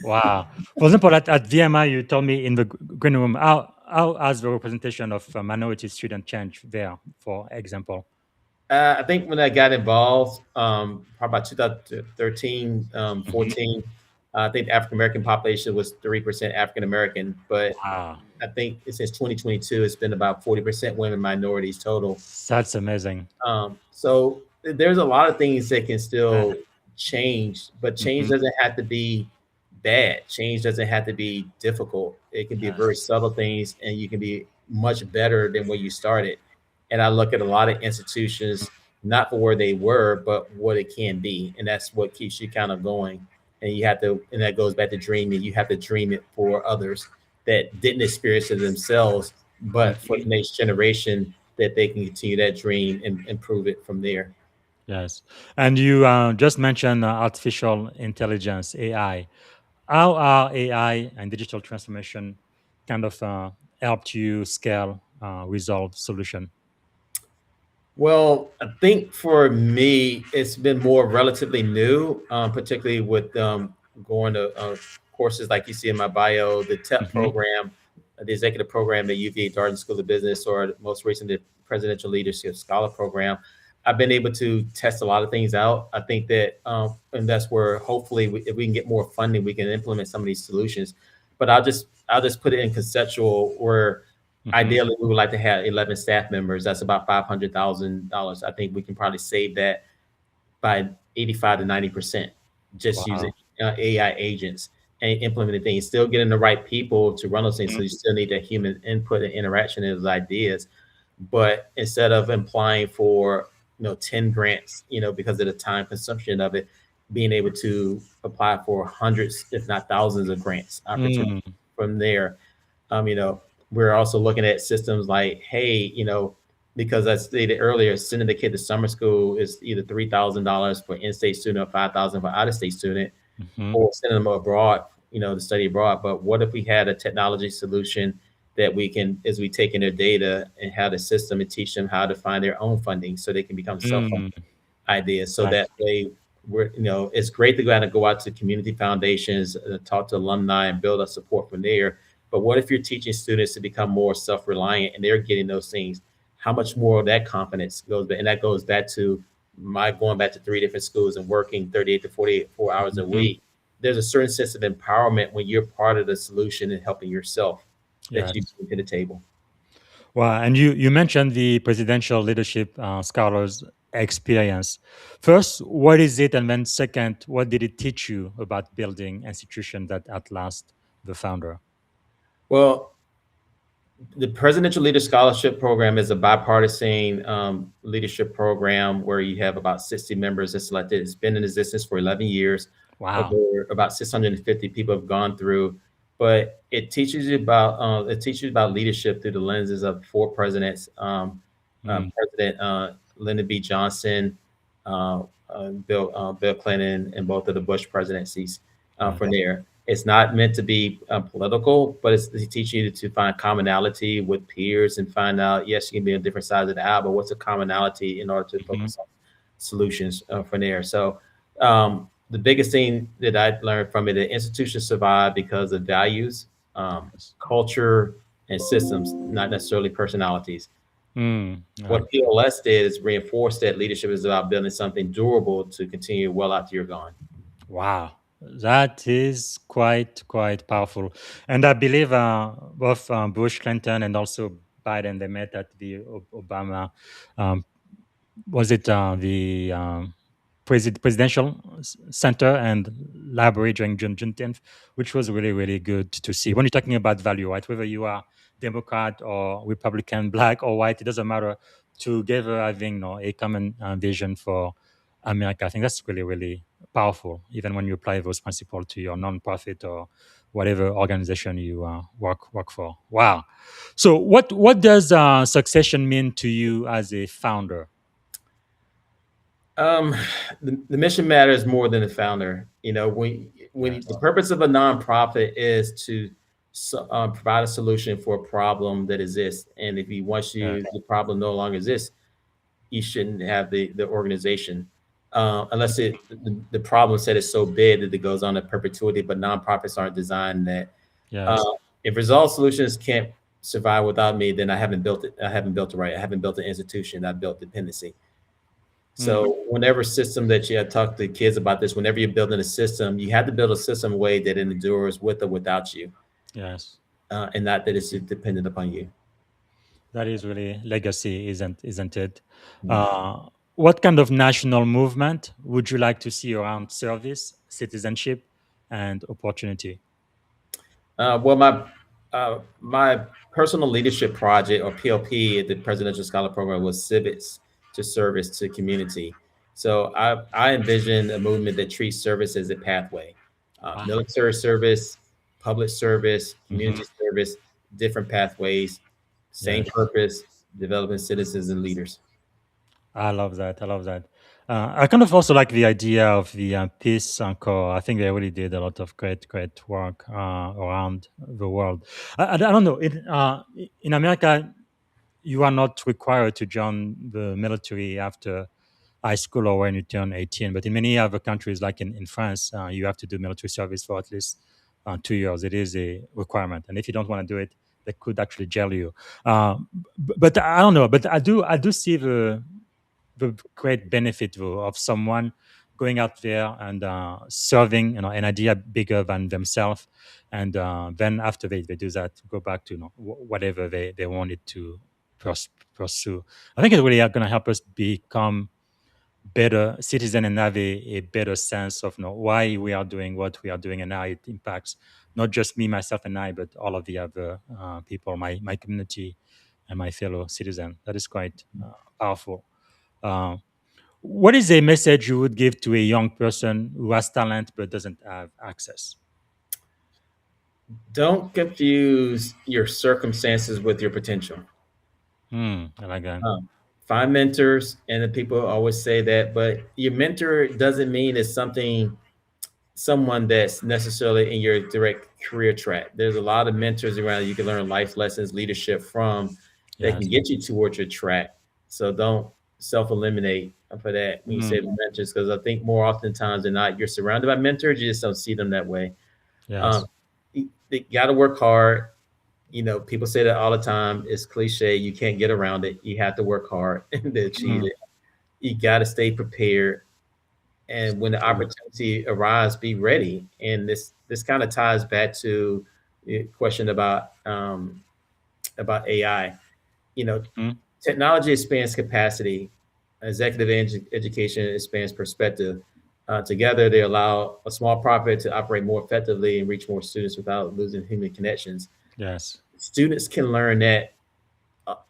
Speaker 5: Wow. For example, at VMI, you told me in the green room, how has the representation of minority student changed there, for example?
Speaker 6: I think when I got involved, probably about 2013,
Speaker 5: Hmm.
Speaker 6: 14, I think the African American population was 3% African American. But
Speaker 5: Wow.
Speaker 6: I think since 2022, it's been about 40% women minorities total.
Speaker 5: That's amazing.
Speaker 6: So there's a lot of things that can
Speaker 5: Uh,
Speaker 6: still change, but change
Speaker 5: mhm.
Speaker 6: doesn't have to be bad. Change doesn't have to be difficult. It can be very
Speaker 5: Yes.
Speaker 6: subtle things, and you can be much better than where you started. And I look at a lot of institutions, not for where they were, but what it can be. And that's what keeps you kind of going. And you have to, and that goes back to dreaming. You have to dream it for others that didn't experience it themselves, but for the
Speaker 5: Mhm.
Speaker 6: next generation, that they can continue that dream and improve it from there.
Speaker 5: Yes. And you just mentioned artificial intelligence, AI. How are AI and digital transformation kind of helped you scale, resolve solution?
Speaker 6: Well, I think for me, it's been more relatively new, particularly with going to courses like you see in my bio, the TEP
Speaker 5: Hmm.
Speaker 6: program, the executive program at UVA Darden School of Business, or most recently, the Presidential Leadership Scholar Program. I've been able to test a lot of things out. I think that, and that's where hopefully, if we can get more funding, we can implement some of these solutions. But I'll just put it in conceptual where
Speaker 5: Hmm.
Speaker 6: ideally, we would like to have 11 staff members. That's about $500,000. I think we can probably save that by 85 to 90% just using
Speaker 5: Wow.
Speaker 6: AI agents and implementing things. Still getting the right people to run those things. So
Speaker 5: Mhm.
Speaker 6: you still need that human input and interaction in those ideas. But instead of applying for 10 grants, because of the time consumption of it, being able to apply for hundreds, if not thousands, of grants opportunities
Speaker 5: Mm.
Speaker 6: from there. You know, we're also looking at systems like, hey, because I stated earlier, sending the kid to summer school is either $3,000 for in-state student or 5,000 for out-of-state student,
Speaker 5: Mhm.
Speaker 6: or sending them abroad, to study abroad. But what if we had a technology solution that we can, as we take in their data and have the system and teach them how to find their own funding so they can become self-funded
Speaker 5: Mm.
Speaker 6: ideas. So that
Speaker 5: Exactly.
Speaker 6: way, it's great to go out to community foundations, talk to alumni, and build up support from there. But what if you're teaching students to become more self-reliant and they're getting those things? How much more of that confidence goes back? And that goes back to my going back to 3 different schools and working 38 to 44 hours a
Speaker 5: Mhm.
Speaker 6: week. There's a certain sense of empowerment when you're part of the solution and helping yourself that you
Speaker 5: Yes.
Speaker 6: bring to the table.
Speaker 5: Well, and you mentioned the presidential leadership scholars experience. First, what is it? And then second, what did it teach you about building institution that outlast the founder?
Speaker 6: Well, the Presidential Leader Scholarship Program is a bipartisan leadership program where you have about 60 members that's selected. It's been in existence for 11 years.
Speaker 5: Wow.
Speaker 6: Over about 650 people have gone through, but it teaches you about leadership through the lenses of four presidents:
Speaker 5: Mm.
Speaker 6: President Lyndon B. Johnson, Bill Clinton, and both of the Bush presidencies. From
Speaker 5: Yes.
Speaker 6: there, it's not meant to be political, but it's to teach you to find commonality with peers and find out, yes, you can be on different sides of the aisle, but what's a commonality in order to
Speaker 5: Mhm.
Speaker 6: focus on solutions from there. So the biggest thing that I learned from it, the institution survived because of values,
Speaker 5: Yes.
Speaker 6: culture, and systems, not necessarily personalities.
Speaker 5: Mm.
Speaker 6: What PLS did is reinforce that leadership is about building something durable to continue well after you're gone.
Speaker 5: Wow, that is quite powerful, and I believe both Bush, Clinton, and also Biden. They met at the Obama, um, was it the presidential center and library during Juneteenth, which was really, really good to see. When you're talking about value, right? Whether you are Democrat or Republican, black or white, it doesn't matter. Together, having a common vision for America, I think that's really, really powerful. Even when you apply those principles to your nonprofit or whatever organization you work for. Wow. So, what does succession mean to you as a founder?
Speaker 6: Um, the mission matters more than the founder. The purpose of a nonprofit is to provide a solution for a problem that exists, and if you once you the problem no longer exists, you shouldn't have the organization unless the problem set is so big that it goes on to perpetuity. But nonprofits aren't designed that.
Speaker 5: Yes.
Speaker 6: If Resolve Solutions can't survive without me, then I haven't built it. I haven't built it right. I haven't built an institution. I built dependency. So whenever system that you talk to kids about this, whenever you're building a system, you have to build a system way that endures with or without you.
Speaker 5: Yes.
Speaker 6: And not that it's dependent upon you.
Speaker 5: That is really legacy, isn't it? What kind of national movement would you like to see around service, citizenship, and opportunity?
Speaker 6: Well, my personal leadership project, or PLP, at the Presidential Scholar Program, was civics to service to community. So I envision a movement that treats service as a pathway, military service, public service, community service, different pathways, same purpose, developing citizens and leaders.
Speaker 5: I love that. I love that. I kind of also like the idea of the Peace Corps. I think they really did a lot of great, great work around the world. I don't know. In America, you are not required to join the military after high school or when you turn 18. But in many other countries, like in France, you have to do military service for at least 2 years. It is a requirement. And if you don't want to do it, they could actually jail you. But I don't know. But I do see the great benefit though, of someone going out there and serving an idea bigger than themselves, and then after they do that, go back to whatever they wanted to pursue. I think it's really going to help us become better citizen and have a better sense of why we are doing what we are doing and how it impacts not just me, myself, and I, but all of the other people, my community, and my fellow citizen. That is quite powerful. Uh, what is a message you would give to a young person who has talent but doesn't have access?
Speaker 6: Don't confuse your circumstances with your potential.
Speaker 5: I like that.
Speaker 6: Find mentors, and the people always say that, but your mentor doesn't mean it's someone that's necessarily in your direct career track. There's a lot of mentors around you can learn life lessons, leadership from that can get you towards your track. So don't self-eliminate for that when you say mentors, because I think more oftentimes than not, you're surrounded by mentors, you just don't see them that way.
Speaker 5: Yes.
Speaker 6: You got to work hard. People say that all the time. It's cliche. You can't get around it. You have to work hard to achieve it. You got to stay prepared. And when the opportunity arises, be ready. And this kind of ties back to the question about AI. Technology expands capacity. Executive education expands perspective. Together, they allow a small profit to operate more effectively and reach more students without losing human connections.
Speaker 5: Yes.
Speaker 6: Students can learn that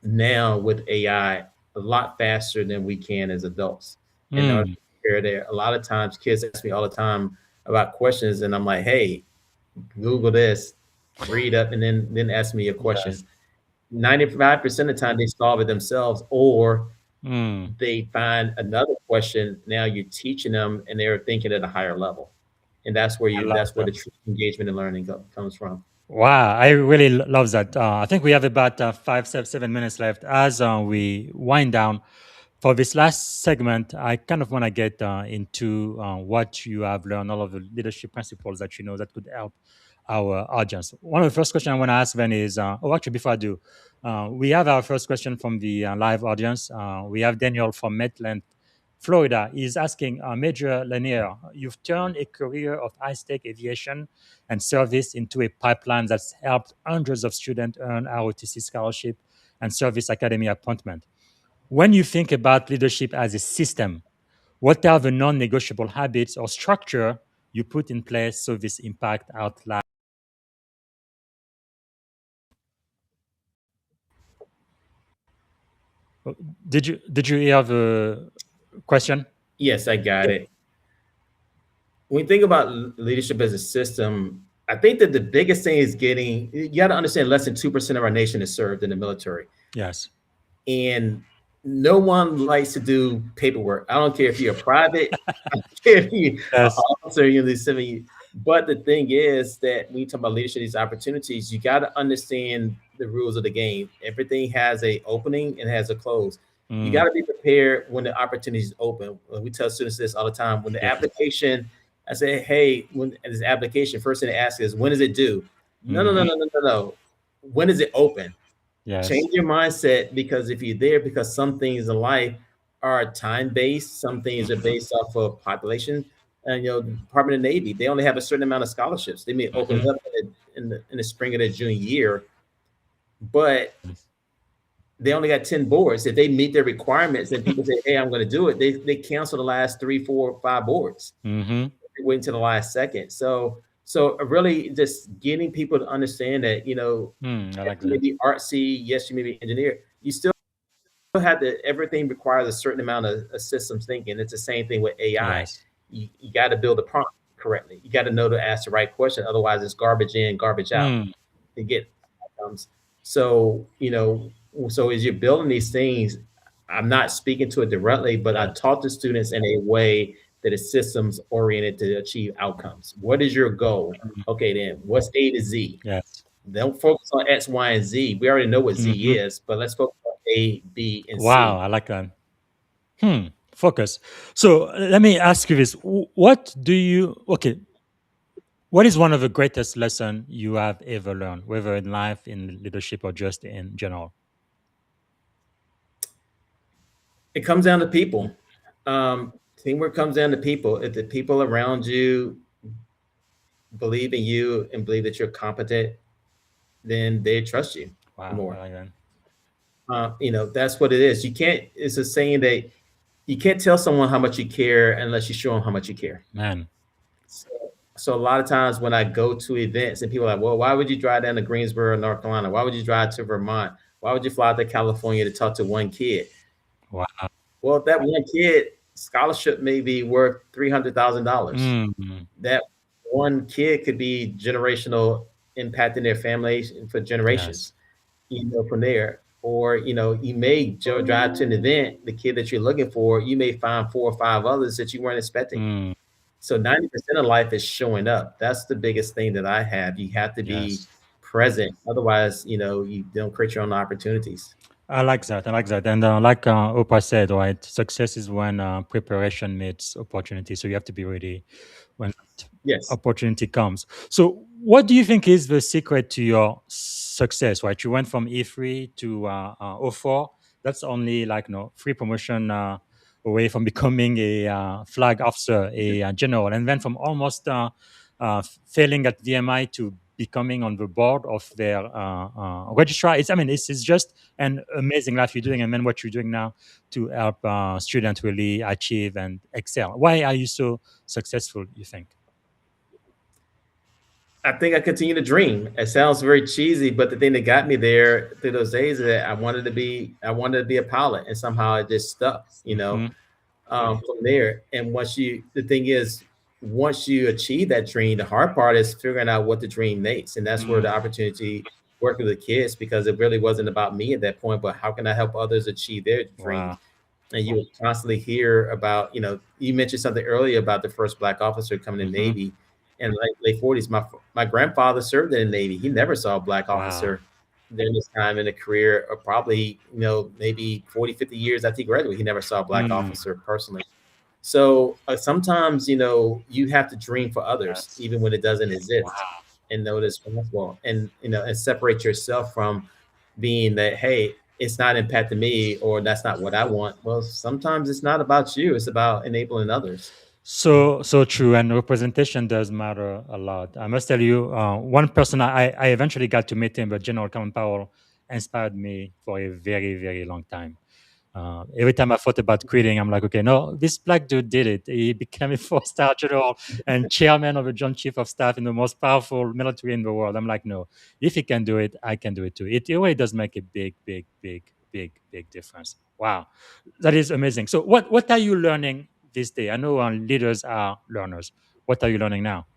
Speaker 6: now with AI a lot faster than we can as adults. And there, a lot of times kids ask me all the time about questions, and I'm like, hey, Google this, read up, and then ask me a question. 95% of the time they solve it themselves, or they find another question. Now you're teaching them, and they're thinking at a higher level, and that's where the true engagement and learning comes from.
Speaker 5: Wow, I really love that. I think we have about 7 minutes left. As we wind down for this last segment, I kind of want to get into what you have learned, all of the leadership principles that that could help our audience. One of the first questions I want to ask then is, actually, before I do, we have our first question from the live audience. We have Daniel from Maitland, Florida. He's asking, Major Lanier, you've turned a career of high-stake aviation and service into a pipeline that's helped hundreds of students earn ROTC scholarship and service academy appointment. When you think about leadership as a system, what are the non-negotiable habits or structure you put in place so this impact outlast? Did you hear the question?
Speaker 6: Yes, I got it. When you think about leadership as a system, I think that the biggest thing is getting, you got to understand less than 2% of our nation is served in the military.
Speaker 5: Yes.
Speaker 6: And no one likes to do paperwork. I don't care if you're a private, I don't care if you're an
Speaker 5: Yes.
Speaker 6: officer, you're the civil. But the thing is that when you talk about leadership, these opportunities, you got to understand the rules of the game. Everything has a opening and has a close. You got to be prepared when the opportunity is open. We tell students this all the time. When the application, I say, hey, when this application, first thing they ask is, when is it due? No. When is it open?
Speaker 5: Yes.
Speaker 6: Change your mindset, because if you're there, because some things in life are time-based, some things are based off of population. And the Department of Navy, they only have a certain amount of scholarships. They may open it up in the spring of their junior year, but they only got 10 boards. If they meet their requirements and people say, hey, I'm going to do it, they cancel the last 3, 4, 5 boards. They wait until the last second. So really just getting people to understand that,
Speaker 5: I like
Speaker 6: you may
Speaker 5: that.
Speaker 6: be artsy, yes, you may be engineer, you still have to, everything requires a certain amount of systems thinking. It's the same thing with AI.
Speaker 5: Yes.
Speaker 6: You got to build a prompt correctly. You got to know to ask the right question. Otherwise, it's garbage in, garbage out to get outcomes. So, so as you're building these things, I'm not speaking to it directly, but I taught the students in a way that is systems oriented to achieve outcomes. What is your goal? Okay, then what's A to Z?
Speaker 5: Yes.
Speaker 6: Don't focus on X, Y, and Z. We already know what Z is, but let's focus on A, B, and
Speaker 5: Wow,
Speaker 6: C.
Speaker 5: I like that. Focus. So let me ask you this: what do you? Okay, what is one of the greatest lessons you have ever learned, whether in life, in leadership, or just in general?
Speaker 6: It comes down to people. Teamwork comes down to people. If the people around you believe in you and believe that you're competent, then they trust you
Speaker 5: Wow,
Speaker 6: more.
Speaker 5: I like that.
Speaker 6: That's what it is. You can't, it's a saying that you can't tell someone how much you care unless you show them how much you care.
Speaker 5: Man.
Speaker 6: So a lot of times when I go to events and people are like, well, why would you drive down to Greensboro, North Carolina? Why would you drive to Vermont? Why would you fly to California to talk to one kid?
Speaker 5: Wow.
Speaker 6: Well, that one kid scholarship may be worth $300,000. That one kid could be generational, impacting their family for generations, from there. Or, you may drive to an event, the kid that you're looking for, you may find 4 or 5 others that you weren't expecting. So 90% of life is showing up. That's the biggest thing that I have. You have to be present. Otherwise, you don't create your own opportunities.
Speaker 5: I like that. And like Oprah said, right, success is when preparation meets opportunity. So you have to be ready when
Speaker 6: Yes.
Speaker 5: opportunity comes. So what do you think is the secret to your success, right? You went from E3 to 04. That's only 3 promotion away from becoming a flag officer, a general. And then from almost failing at VMI to becoming on the board of their registrar. It's just an amazing life you're doing, and then what you're doing now to help students really achieve and excel. Why are you so successful, you think?
Speaker 6: I think I continue to dream. It sounds very cheesy, but the thing that got me there through those days is that I wanted to be a pilot, and somehow it just stuck, from there. And the thing is, once you achieve that dream, the hard part is figuring out what the dream makes. And that's where the opportunity working with the kids, because it really wasn't about me at that point, but how can I help others achieve their dreams?
Speaker 5: Wow.
Speaker 6: And you would constantly hear about, you mentioned something earlier about the first Black officer coming in the Navy in the late 40s. My grandfather served in the Navy. He never saw a Black officer during his time in a career, or probably, maybe 40, 50 years after he graduated, he never saw a Black officer personally. So sometimes, you have to dream for others, even when it doesn't exist, and know this responsible, and, and separate yourself from being that, hey, it's not impacting me, or that's not what I want. Well, sometimes it's not about you. It's about enabling others.
Speaker 5: So true, and representation does matter a lot. I must tell you, one person I eventually got to meet him, but General Colin Powell, inspired me for a very, very long time. Every time I thought about quitting, I'm like, okay, no, this black dude did it. He became a four-star general and chairman of the Joint Chief of Staff in the most powerful military in the world. I'm like, no, if he can do it, I can do it too. It really does make a big, big, big, big, big difference. Wow, that is amazing. So, what are you learning this day? I know leaders are learners. What are you learning now?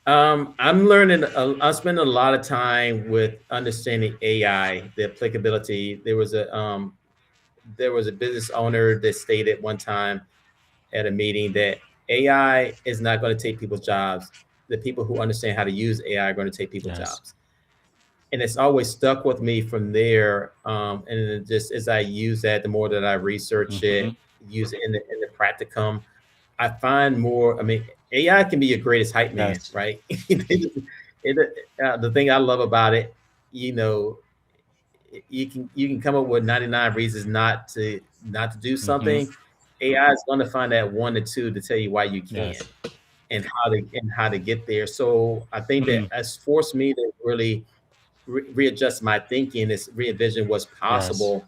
Speaker 6: I'm learning. I'm spending a lot of time with understanding AI, the applicability. There was a business owner that stated one time at a meeting that AI is not going to take people's jobs. The people who understand how to use AI are going to take people's
Speaker 5: Yes.
Speaker 6: jobs. And it's always stuck with me from there. And it just as I use that, the more that I research
Speaker 5: Hmm.
Speaker 6: it, use it in the practicum, I find more. I mean, AI can be your greatest hype man,
Speaker 5: Yes.
Speaker 6: right? The thing I love about it, you know, you can come up with 99 reasons not to do
Speaker 5: Hmm.
Speaker 6: something. AI is going to find that one or two to tell you why you can
Speaker 5: Yes.
Speaker 6: and how to get there. So I think that
Speaker 5: Mm.
Speaker 6: has forced me to really readjust my thinking, is re-envision what's
Speaker 5: Yes.
Speaker 6: possible.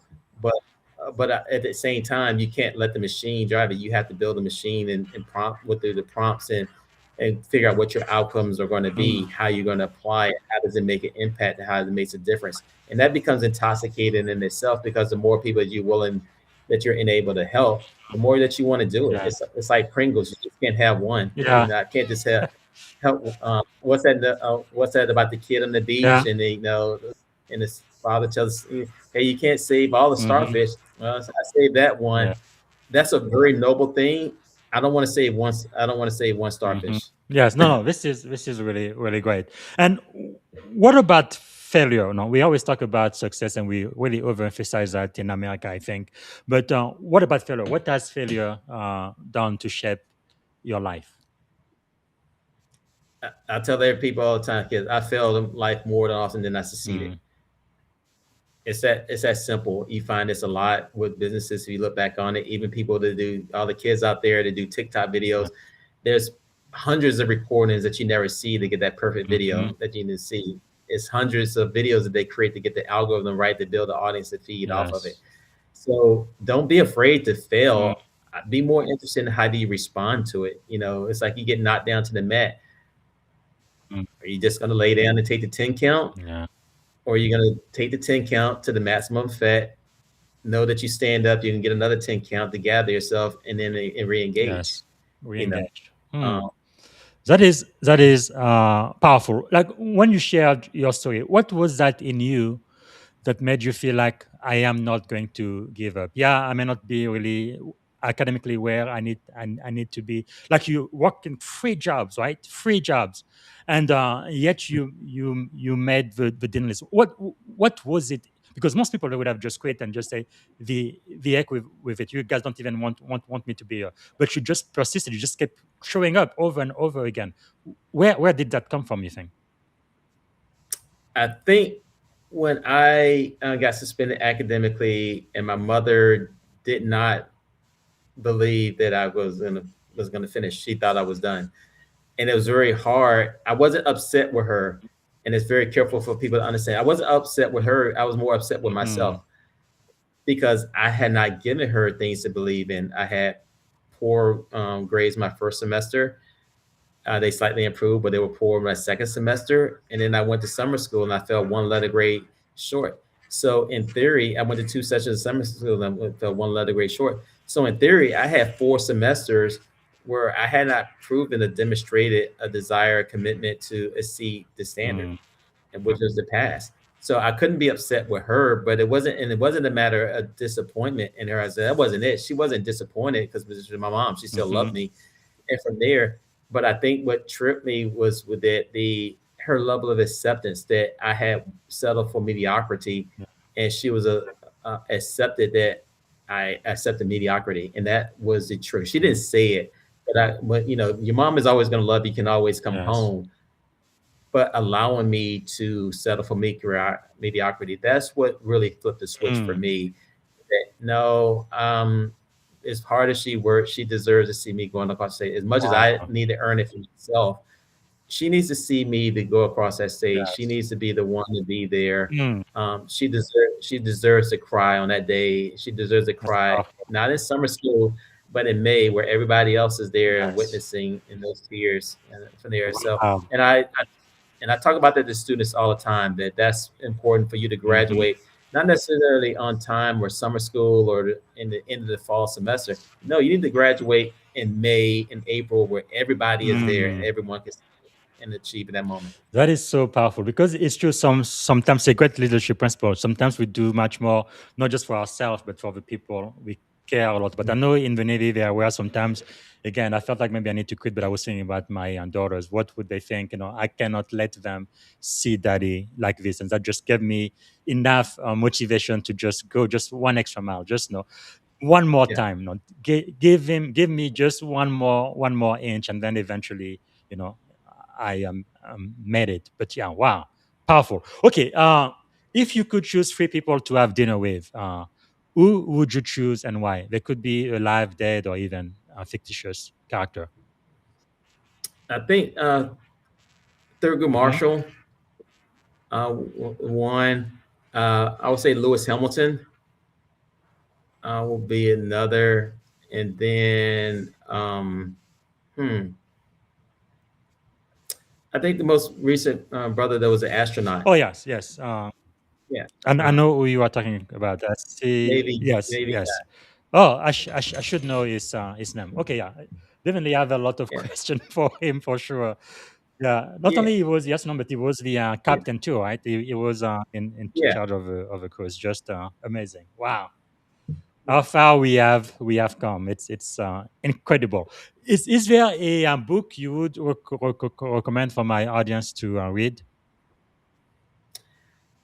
Speaker 6: But at the same time, you can't let the machine drive it. You have to build a machine and prompt with the prompts and figure out what your outcomes are going to
Speaker 5: Mm.
Speaker 6: be, how you're going to apply it, how does it make an impact, and how it makes a difference. And that becomes intoxicating in itself, because the more people that you're enabled to help, the more that you want to do it.
Speaker 5: Yeah.
Speaker 6: It's like Pringles. You just can't have one. You
Speaker 5: Yeah.
Speaker 6: know, I can't just have help. What's that about the kid on the
Speaker 5: Yeah.
Speaker 6: beach, and and his father tells, "Hey, you can't save all the
Speaker 5: Hmm.
Speaker 6: starfish." Well, I saved that
Speaker 5: Yeah.
Speaker 6: one. That's a very noble thing. I don't want to save one. I don't want to save one
Speaker 5: Hmm.
Speaker 6: starfish.
Speaker 5: Yes. No. No. This is really, really great. And what about failure? No, we always talk about success, and we really overemphasize that in America, I think. But what about failure? What has failure done to shape your life?
Speaker 6: I tell their people all the time, kids, I failed in life more than often than I succeeded.
Speaker 5: Mm.
Speaker 6: It's that simple. You find this a lot with businesses. If you look back on it, even people that do, all the kids out there that do TikTok
Speaker 5: Yeah.
Speaker 6: videos, there's hundreds of recordings that you never see to get that perfect
Speaker 5: Hmm.
Speaker 6: video that you didn't see. It's hundreds of videos that they create to get the algorithm right, to build the audience to feed off of it.
Speaker 5: Yes.
Speaker 6: So don't be afraid to
Speaker 5: Mm.
Speaker 6: fail. Be more interested in how do you respond to it. You know, it's like you get knocked down to the mat.
Speaker 5: Mm.
Speaker 6: Are you just going to lay down and take the 10 count?
Speaker 5: Yeah.
Speaker 6: Or are you going to take the 10 count to the maximum effect, know that you stand up, you can get another 10 count to gather yourself, and then and re-engage,
Speaker 5: Yes. We
Speaker 6: you know?
Speaker 5: engage. Hmm.
Speaker 6: Um,
Speaker 5: That is powerful. Like when you shared your story, what was that in you that made you feel like I am not going to give up? Yeah, I may not be really academically where I need to be. Like you work in three jobs, right? Three jobs, and yet you made the dinner list. What was it? Because most people would have just quit and just say the heck with it. You guys don't even want me to be here, but you just persisted. You just kept showing up over and over again. Where did that come from? You think?
Speaker 6: I think when I got suspended academically, and my mother did not believe that I was gonna finish. She thought I was done, and it was very hard. I wasn't upset with her, and it's very careful for people to understand. I wasn't upset with her. I was more upset with
Speaker 5: Hmm.
Speaker 6: myself, because I had not given her things to believe in. I had poor grades my first semester. They slightly improved, but they were poor my second semester. And then I went to summer school and I fell one letter grade short. So in theory, I went to two sessions of summer school and I fell one letter grade short. So in theory, I had 4 semesters where I had not proven or demonstrated a desire, a commitment to exceed the standard,
Speaker 5: Mm.
Speaker 6: and which was the pass. So I couldn't be upset with her, but it wasn't a matter of disappointment in her. I said that wasn't it. She wasn't disappointed because this was my mom. She still
Speaker 5: Mhm.
Speaker 6: loved me, and from there. But I think what tripped me was with it, the her level of acceptance that I had settled for mediocrity,
Speaker 5: Yeah.
Speaker 6: and she was accepted that I accepted mediocrity, and that was the truth. She didn't say it, but your mom is always going to love you. Can always come
Speaker 5: Yes.
Speaker 6: home, but allowing me to settle for mediocrity, that's what really flipped the switch for
Speaker 5: Mm.
Speaker 6: me. That no, as hard as she works, she deserves to see me going across the stage. As much as I
Speaker 5: Wow.
Speaker 6: need to earn it for myself, she needs to see me to go across that stage. She
Speaker 5: Yes.
Speaker 6: needs to be the one to be there.
Speaker 5: Mm,
Speaker 6: She deserves to cry on that day. She deserves to
Speaker 5: that's
Speaker 6: cry
Speaker 5: powerful.
Speaker 6: not in summer school, but in May, where everybody else is there and
Speaker 5: Yes.
Speaker 6: witnessing in those tears from there. So,
Speaker 5: Wow.
Speaker 6: and I talk about that to students all the time, that that's important for you to
Speaker 5: Hmm.
Speaker 6: graduate, not necessarily on time or summer school or in the end of the fall semester. No, you need to graduate in May and April, where everybody is there and
Speaker 5: Mm.
Speaker 6: everyone can and achieve in that moment.
Speaker 5: That is so powerful because it's true. Sometimes a great leadership principle. Sometimes we do much more, not just for ourselves, but for the people we care a lot. But I know in the Navy there were sometimes, again, I felt like maybe I need to quit, but I was thinking about my daughters. What would they think? I cannot let them see daddy like this, and that just gave me enough motivation to just go just one extra mile, just one more
Speaker 6: Yeah.
Speaker 5: time. Give me just one more inch, and then eventually, you know, I made it. But yeah, wow, powerful. Okay, if you could choose three people to have dinner with, who would you choose and why? They could be alive, dead, or even a fictitious character.
Speaker 6: I think Thurgood
Speaker 5: Hmm.
Speaker 6: Marshall, one. I would say Lewis Hamilton will be another, and then hmm, I think the most recent brother that was an astronaut.
Speaker 5: Oh yes, yes.
Speaker 6: Yeah,
Speaker 5: And I know who you are talking about. That's yes,
Speaker 6: Navy
Speaker 5: yes.
Speaker 6: guy.
Speaker 5: Oh, I should know his name. Okay, yeah. Definitely have a lot of
Speaker 6: Yeah,
Speaker 5: questions for him for sure. Yeah, not
Speaker 6: yeah,
Speaker 5: only he was yes, no, but he was the
Speaker 6: yeah,
Speaker 5: captain too, right? He was in
Speaker 6: yeah.
Speaker 5: charge of a cruise. Just amazing. Wow,
Speaker 6: Yeah.
Speaker 5: how far we have come. It's incredible. Is there a book you would recommend for my audience to read?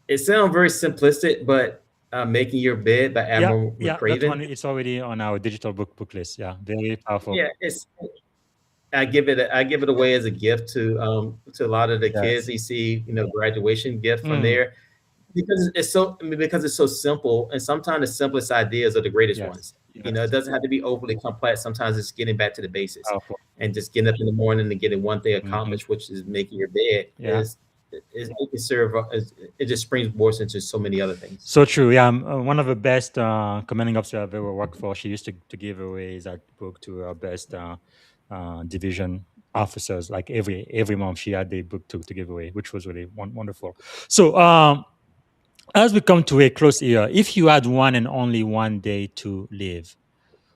Speaker 6: It sounds very simplistic, but Making Your Bed by
Speaker 5: Yeah,
Speaker 6: Admiral
Speaker 5: yeah, that
Speaker 6: McCraven.
Speaker 5: one is already on our digital book list. Yeah, very powerful.
Speaker 6: Yeah, I give it away as a gift to a lot of the kids.
Speaker 5: Yes.
Speaker 6: You see, graduation gift from
Speaker 5: Mm,
Speaker 6: there because it's so simple, and sometimes the simplest ideas are the greatest
Speaker 5: yes.
Speaker 6: ones. It
Speaker 5: Yes.
Speaker 6: doesn't have to be overly complex. Sometimes it's getting back to the basics
Speaker 5: Powerful.
Speaker 6: and just getting up in the morning and getting one thing
Speaker 5: Hmm.
Speaker 6: accomplished, which is making your bed.
Speaker 5: Yeah.
Speaker 6: It can serve. It just springboards into so many other things.
Speaker 5: So true. Yeah, one of the best commanding officer I've ever worked for. She used to give away that book to her best division officers. Like every month, she had the book to give away, which was really wonderful. So, as we come to a close here, if you had one and only one day to live,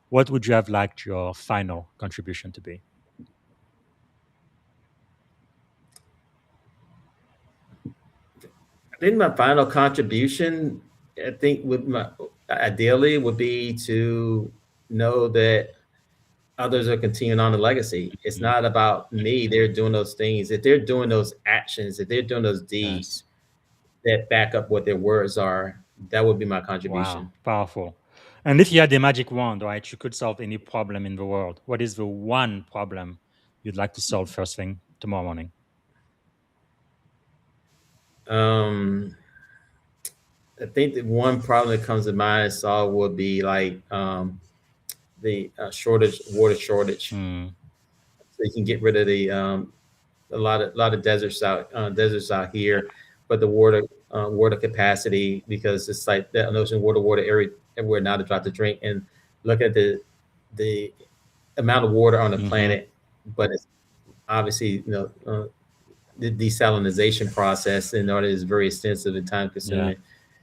Speaker 5: what would you have liked your final contribution to be?
Speaker 6: I think my final contribution, I think, ideally would be to know that others are continuing on the legacy. It's
Speaker 5: Mhm.
Speaker 6: not about me. They're doing those things. If they're doing those actions, if they're doing those
Speaker 5: Yes.
Speaker 6: deeds that back up what their words are, that would be my
Speaker 5: Wow,
Speaker 6: contribution.
Speaker 5: powerful. And if you had a magic wand, right, you could solve any problem in the world. What is the one problem you'd like to solve first thing tomorrow morning?
Speaker 6: Um, I think the one problem that comes to mind is solve would be like the water shortage.
Speaker 5: Mm,
Speaker 6: So you can get rid of the a lot of deserts out here, but the water capacity, because it's like the ocean water area everywhere now to drop to drink, and look at the amount of water on the
Speaker 5: hmm.
Speaker 6: planet, but it's obviously the desalinization process in order is very extensive and time
Speaker 5: Yeah,
Speaker 6: consuming.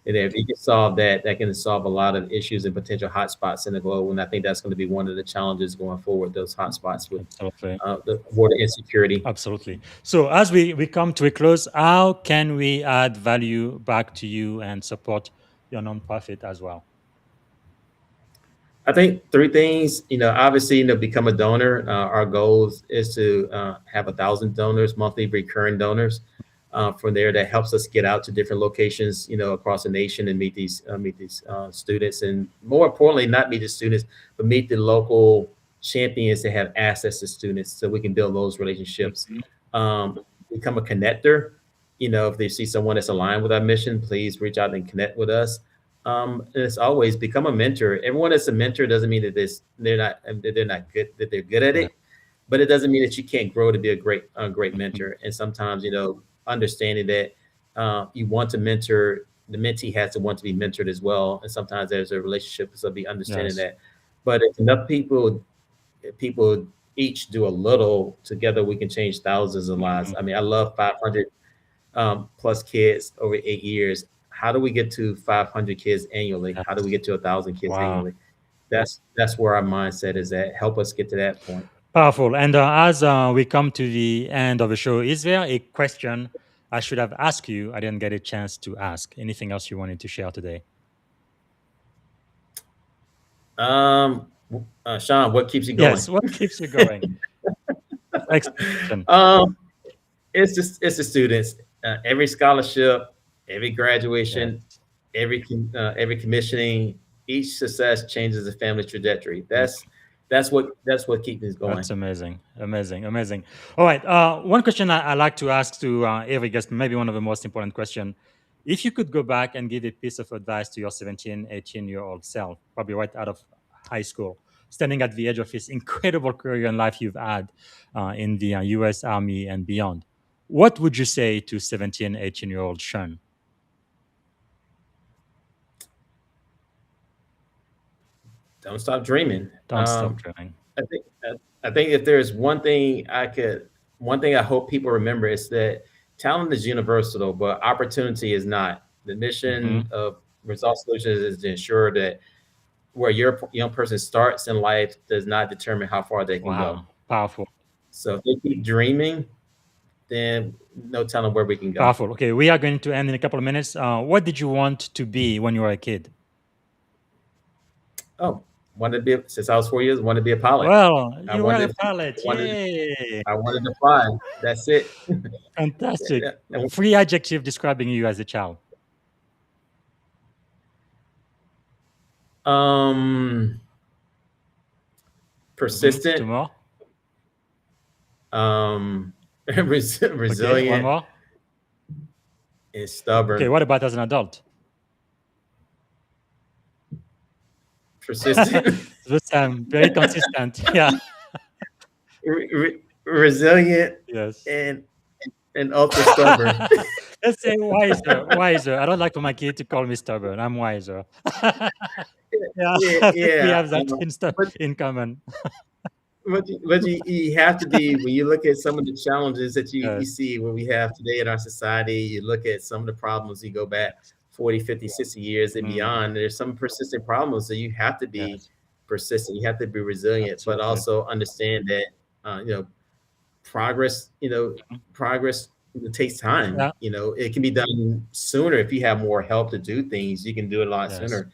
Speaker 6: And if you can solve that, that can solve a lot of issues and potential hotspots in the globe. And I think that's going to be one of the challenges going forward, those hotspots with
Speaker 5: absolutely.
Speaker 6: the water insecurity.
Speaker 5: Absolutely. So as we come to a close, how can we add value back to you and support your nonprofit as well?
Speaker 6: I think three things. Obviously, become a donor. Our goal is to have 1,000 donors, monthly recurring donors. From there, that helps us get out to different locations, across the nation and meet these students, and more importantly, not meet the students, but meet the local champions that have access to students, so we can build those relationships.
Speaker 5: Mhm.
Speaker 6: Become a connector. If they see someone that's aligned with our mission, please reach out and connect with us. And it's always become a mentor. Everyone that's a mentor doesn't mean that they're not good, that they're good at
Speaker 5: Yeah.
Speaker 6: it. but it doesn't mean that you can't grow to be a great
Speaker 5: Mhm.
Speaker 6: mentor. And sometimes, understanding that you want to mentor, the mentee has to want to be mentored as well. And sometimes there's a relationship, so be understanding
Speaker 5: Yes.
Speaker 6: that. But if enough people each do a little together, we can change thousands of lives.
Speaker 5: Mhm.
Speaker 6: I mean, I love 500 plus kids over 8 years. How do we get to 500 kids annually? How do we
Speaker 5: Yes.
Speaker 6: get to 1,000 kids
Speaker 5: Wow.
Speaker 6: annually? That's where our mindset is at. Help us get to that point.
Speaker 5: Powerful. And as we come to the end of the show, is there a question I should have asked you I didn't get a chance to ask? Anything else you wanted to share today?
Speaker 6: Um, Sean, what keeps you going?
Speaker 5: Yes. What keeps you going? Excellent question.
Speaker 6: um, it's the students. Every scholarship, every
Speaker 5: Yes.
Speaker 6: graduation, every commissioning, each success changes the family trajectory. That's what keeps us going.
Speaker 5: That's amazing. Amazing. Amazing. All right. One question I like to ask to every guest, maybe one of the most important question. If you could go back and give a piece of advice to your 17, 18-year-old self, probably right out of high school, standing at the edge of this incredible career and life you've had in the US Army and beyond, what would you say to 17, 18-year-old Sean?
Speaker 6: Don't stop dreaming.
Speaker 5: Don't stop dreaming.
Speaker 6: I think if there's one thing I hope people remember is that talent is universal, but opportunity is not. The mission
Speaker 5: Hmm.
Speaker 6: of Result Solutions is to ensure that where your young person starts in life does not determine how far they can go.
Speaker 5: Wow. Powerful.
Speaker 6: So if they keep dreaming, then no telling where we can go.
Speaker 5: Powerful. Okay. We are going to end in a couple of minutes. What did you want to be when you were a kid?
Speaker 6: Oh, wanted to be since I was 4 years, wanted to be a pilot.
Speaker 5: Well,
Speaker 6: I
Speaker 5: you were a
Speaker 6: wanted
Speaker 5: pilot.
Speaker 6: wanted
Speaker 5: Yay.
Speaker 6: I wanted to fly. That's it.
Speaker 5: Fantastic.
Speaker 6: Yeah, yeah.
Speaker 5: Three adjective describing you as a child.
Speaker 6: Um,
Speaker 5: Two
Speaker 6: persistent,
Speaker 5: more.
Speaker 6: um,
Speaker 5: Okay. One
Speaker 6: resilient,
Speaker 5: more.
Speaker 6: and
Speaker 5: Okay.
Speaker 6: stubborn.
Speaker 5: What about as an adult?
Speaker 6: Persistent,
Speaker 5: This very consistent. Yeah.
Speaker 6: resilient,
Speaker 5: Yes.
Speaker 6: and ultra stubborn.
Speaker 5: Let's say wiser. Wiser. I don't like for my kid to call me stubborn. I'm wiser. Yeah.
Speaker 6: Yeah,
Speaker 5: I think we
Speaker 6: yeah.
Speaker 5: have that
Speaker 6: But
Speaker 5: in common.
Speaker 6: you have to be when you look at some of the challenges that you
Speaker 5: Yes.
Speaker 6: see what we have today in our society. You look at some of the problems. You go back 40, 50, 60 years and
Speaker 5: Mm,
Speaker 6: beyond. There's some persistent problems, so you have to be
Speaker 5: yes.
Speaker 6: persistent. You have to be resilient, but
Speaker 5: Absolutely.
Speaker 6: also understand that uh, you know progress. Progress takes time.
Speaker 5: Yeah.
Speaker 6: It can be done sooner if you have more help to do things. You can do it a lot
Speaker 5: Yes.
Speaker 6: sooner.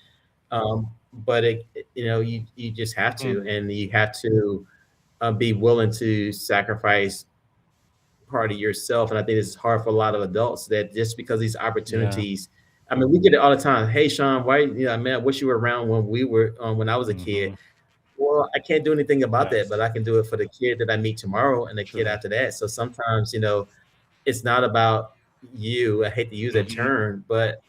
Speaker 6: But you just have
Speaker 5: Mm,
Speaker 6: to, and you have to be willing to sacrifice part of yourself. And I think it's hard for a lot of adults that just because these
Speaker 5: yeah.
Speaker 6: opportunities, I mean, we get it all the time. Hey, Sean, why? Man, I wish you were around when I was a kid.
Speaker 5: Hmm.
Speaker 6: Well, I can't do anything about that,
Speaker 5: Yes.
Speaker 6: but I can do it for the kid that I meet tomorrow and the kid
Speaker 5: True.
Speaker 6: after that. So sometimes, it's not about you. I hate to use that
Speaker 5: Hmm.
Speaker 6: term, but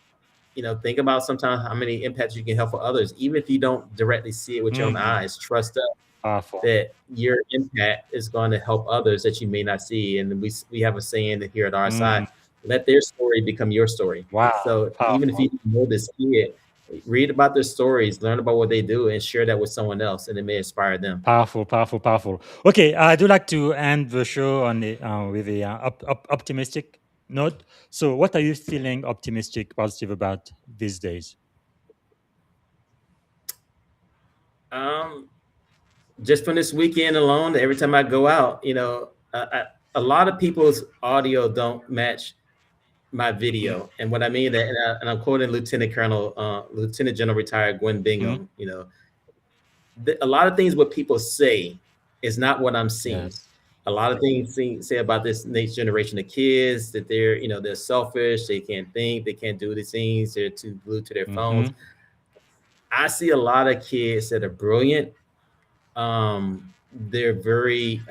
Speaker 6: think about sometimes how many impacts you can help for others, even if you don't directly see it with your own
Speaker 5: Hmm.
Speaker 6: eyes. Trust
Speaker 5: Powerful.
Speaker 6: that your impact is going to help others that you may not see. And we have a saying here at our
Speaker 5: Mm,
Speaker 6: side, let their story become your story.
Speaker 5: wow.
Speaker 6: So even if
Speaker 5: Powerful.
Speaker 6: you don't know this kid, read about their stories, learn about what they do, and share that with someone else, and it may inspire them.
Speaker 5: Powerful, powerful, powerful. Okay, I do like to end the show on with a optimistic note. So, what are you feeling optimistic, positive about these days?
Speaker 6: Um, just from this weekend alone, every time I go out, a lot of people's audio don't match my
Speaker 5: Mm-hmm.
Speaker 6: video. And what I mean that, and I'm quoting Lieutenant General retired Gwen
Speaker 5: Mm-hmm.
Speaker 6: Bingham. A lot of things what people say is not what I'm seeing.
Speaker 5: Yes.
Speaker 6: A lot of things say about this next generation of kids that they're selfish, they can't think, they can't do these things, they're too glued to their
Speaker 5: Mm-hmm.
Speaker 6: phones. I see a lot of kids that are brilliant. They're very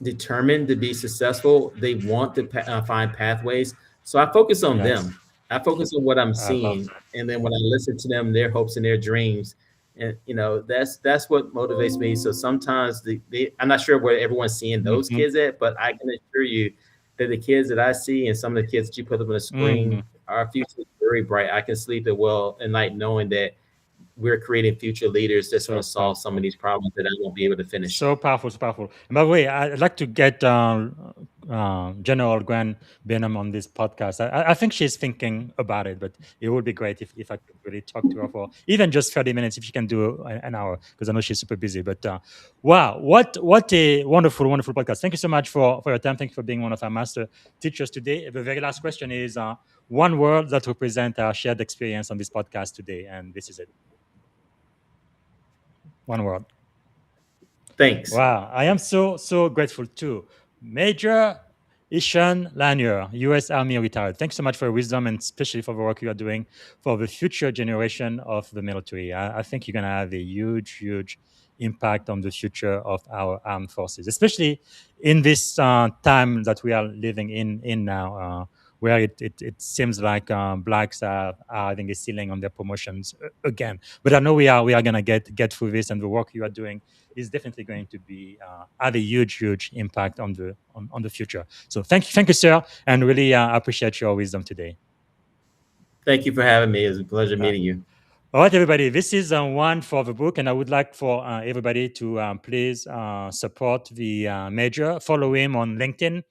Speaker 6: determined to be successful. They want to find pathways. So I focus on
Speaker 5: Yes.
Speaker 6: them. I focus on what I'm
Speaker 5: I love
Speaker 6: seeing, and then when I listen to them, their hopes and their dreams, And that's what motivates me. So sometimes I'm not sure where everyone's seeing those kids at, but I can assure you that the kids that I see and some of the kids that you put up on the screen, our future is very bright. I can sleep well at night knowing that we're creating future leaders that's going to solve some of these problems that I won't be able to finish.
Speaker 5: So powerful, so powerful. And by the way, I'd like to get General Gwen Benham on this podcast. I think she's thinking about it, but it would be great if I could really talk to her for even just 30 minutes, if she can do an hour, because I know she's super busy. But wow, what a wonderful, wonderful podcast. Thank you so much for your time. Thank you for being one of our master teachers today. The very last question is one word that represents our shared experience on this podcast today, and this is it. One word.
Speaker 6: Thanks.
Speaker 5: Wow, I am so grateful too. Major Ishan Lanier, U.S. Army retired. Thanks so much for your wisdom and especially for the work you are doing for the future generation of the military. I think you're going to have a huge impact on the future of our armed forces, especially in this time that we are living in now, where it seems like blacks are having a ceiling on their promotions again. But I know we are going to get through this, and the work you are doing is definitely going to be have a huge impact on the future. So thank you, sir, and really appreciate your wisdom today.
Speaker 6: Thank you for having me. It was a pleasure meeting you.
Speaker 5: All right, everybody. This is one for the book, and I would like for everybody to please support the Major. Follow him on LinkedIn.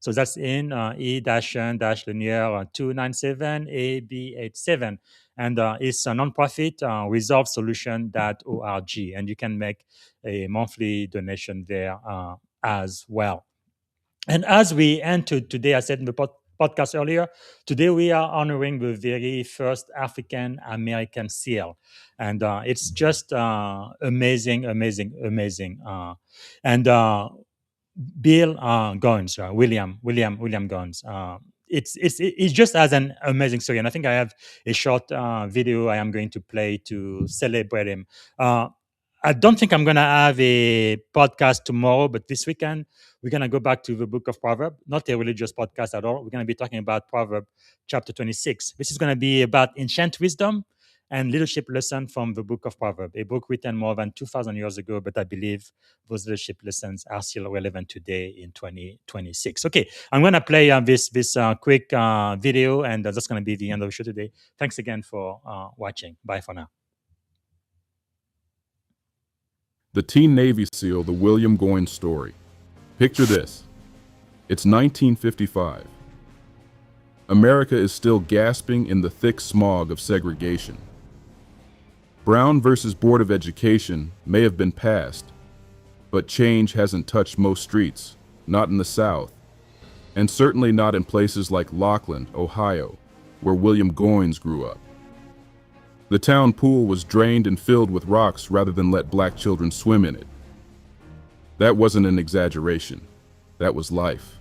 Speaker 5: So that's in E-Lanier 297 AB87. And it's a nonprofit, resolvesolution.org. And you can make a monthly donation there as well. And as we end today, I said in the podcast earlier, today we are honoring the very first African American SEAL. And it's just amazing. Bill Goins, William Goins. It's just as an amazing story, and I think I have a short video I am going to play to celebrate him. I don't think I'm gonna have a podcast tomorrow, but this weekend we're gonna go back to the book of Proverbs. Not a religious podcast at all. We're gonna be talking about Proverbs chapter 26. This is gonna be about ancient wisdom and leadership lesson from the book of Proverbs, a book written more than 2,000 years ago, but I believe those leadership lessons are still relevant today in 2026. Okay, I'm going to play this quick video, and that's going to be the end of the show today. Thanks again for watching. Bye for now.
Speaker 7: The teen Navy SEAL, the William Goins story. Picture this. It's 1955. America is still gasping in the thick smog of segregation. Brown versus Board of Education may have been passed, but change hasn't touched most streets, not in the South, and certainly not in places like Lockland, Ohio, where William Goins grew up. The town pool was drained and filled with rocks rather than let black children swim in it. That wasn't an exaggeration. That was life.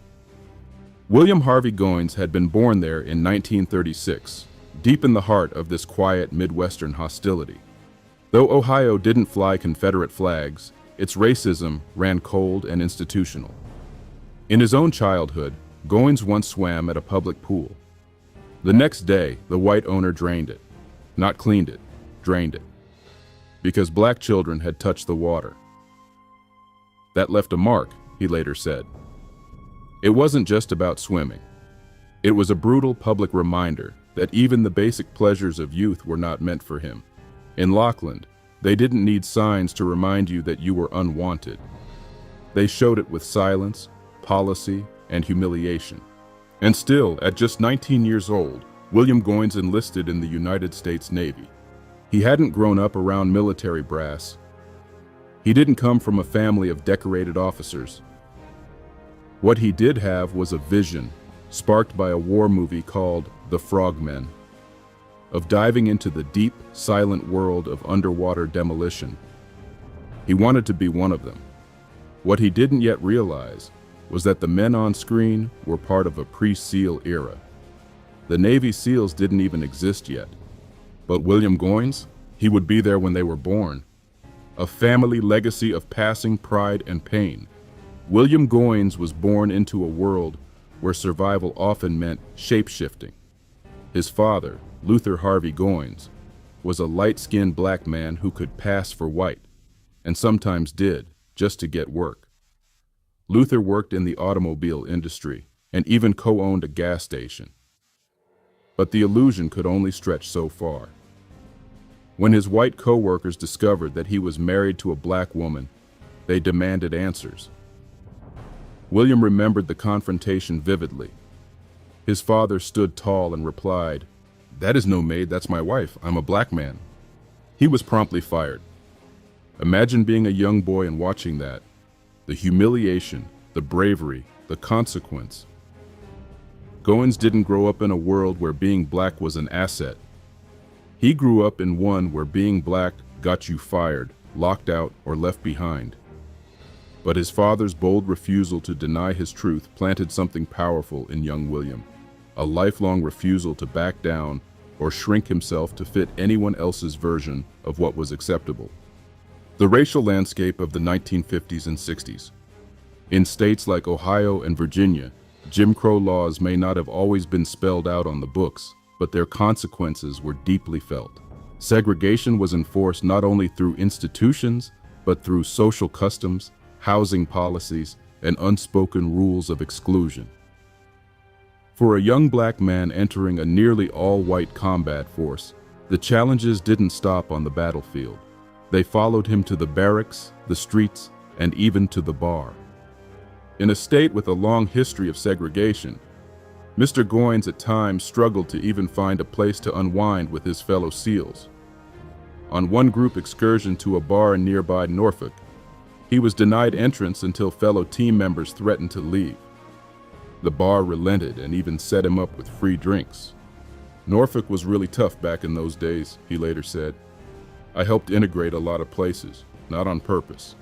Speaker 7: William Harvey Goins had been born there in 1936, deep in the heart of this quiet Midwestern hostility. Though Ohio didn't fly Confederate flags, its racism ran cold and institutional. In his own childhood, Goins once swam at a public pool. The next day, the white owner drained it. Not cleaned it, drained it. Because black children had touched the water. That left a mark, he later said. It wasn't just about swimming. It was a brutal public reminder that even the basic pleasures of youth were not meant for him. In Lockland, they didn't need signs to remind you that you were unwanted. They showed it with silence, policy, and humiliation. And still, at just 19 years old, William Goins enlisted in the United States Navy. He hadn't grown up around military brass. He didn't come from a family of decorated officers. What he did have was a vision, sparked by a war movie called The Frogmen, of diving into the deep, silent world of underwater demolition. He wanted to be one of them. What he didn't yet realize was that the men on screen were part of a pre-SEAL era. The Navy SEALs didn't even exist yet. But William Goins, he would be there when they were born. A family legacy of passing pride and pain. William Goins was born into a world where survival often meant shape-shifting. His father, Luther Harvey Goins, was a light-skinned black man who could pass for white, and sometimes did, just to get work. Luther worked in the automobile industry and even co-owned a gas station. But the illusion could only stretch so far. When his white co-workers discovered that he was married to a black woman, they demanded answers. William remembered the confrontation vividly. His father stood tall and replied, "That is no maid, that's my wife. I'm a black man." He was promptly fired. Imagine being a young boy and watching that. The humiliation, the bravery, the consequence. Goins didn't grow up in a world where being black was an asset. He grew up in one where being black got you fired, locked out, or left behind. But his father's bold refusal to deny his truth planted something powerful in young William, a lifelong refusal to back down or shrink himself to fit anyone else's version of what was acceptable. The racial landscape of the 1950s and 60s. In states like Ohio and Virginia, Jim Crow laws may not have always been spelled out on the books, but their consequences were deeply felt. Segregation was enforced not only through institutions, but through social customs, housing policies, and unspoken rules of exclusion. For a young black man entering a nearly all-white combat force, the challenges didn't stop on the battlefield. They followed him to the barracks, the streets, and even to the bar. In a state with a long history of segregation, Mr. Goins at times struggled to even find a place to unwind with his fellow SEALs. On one group excursion to a bar in nearby Norfolk, he was denied entrance until fellow team members threatened to leave. The bar relented and even set him up with free drinks. "Norfolk was really tough back in those days," he later said. "I helped integrate a lot of places, not on purpose."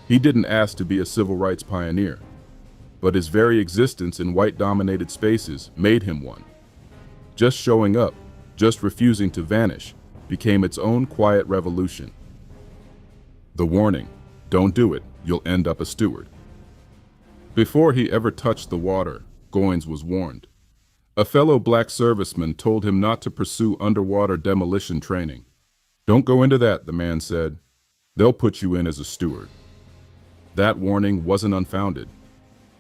Speaker 7: He didn't ask to be a civil rights pioneer, but his very existence in white-dominated spaces made him one. Just showing up, just refusing to vanish, became its own quiet revolution. The warning, "Don't do it, you'll end up a steward." Before he ever touched the water, Goins was warned. A fellow black serviceman told him not to pursue underwater demolition training. "Don't go into that," the man said. "They'll put you in as a steward." That warning wasn't unfounded.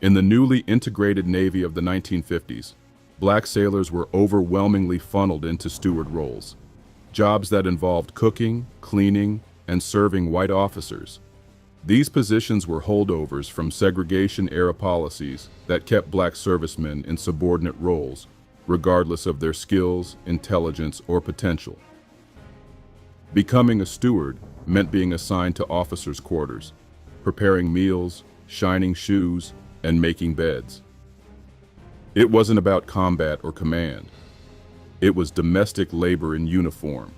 Speaker 7: In the newly integrated Navy of the 1950s, black sailors were overwhelmingly funneled into steward roles, jobs that involved cooking, cleaning, and serving white officers. These positions were holdovers from segregation-era policies that kept black servicemen in subordinate roles, regardless of their skills, intelligence, or potential. Becoming a steward meant being assigned to officers' quarters, preparing meals, shining shoes, and making beds. It wasn't about combat or command. It was domestic labor in uniform.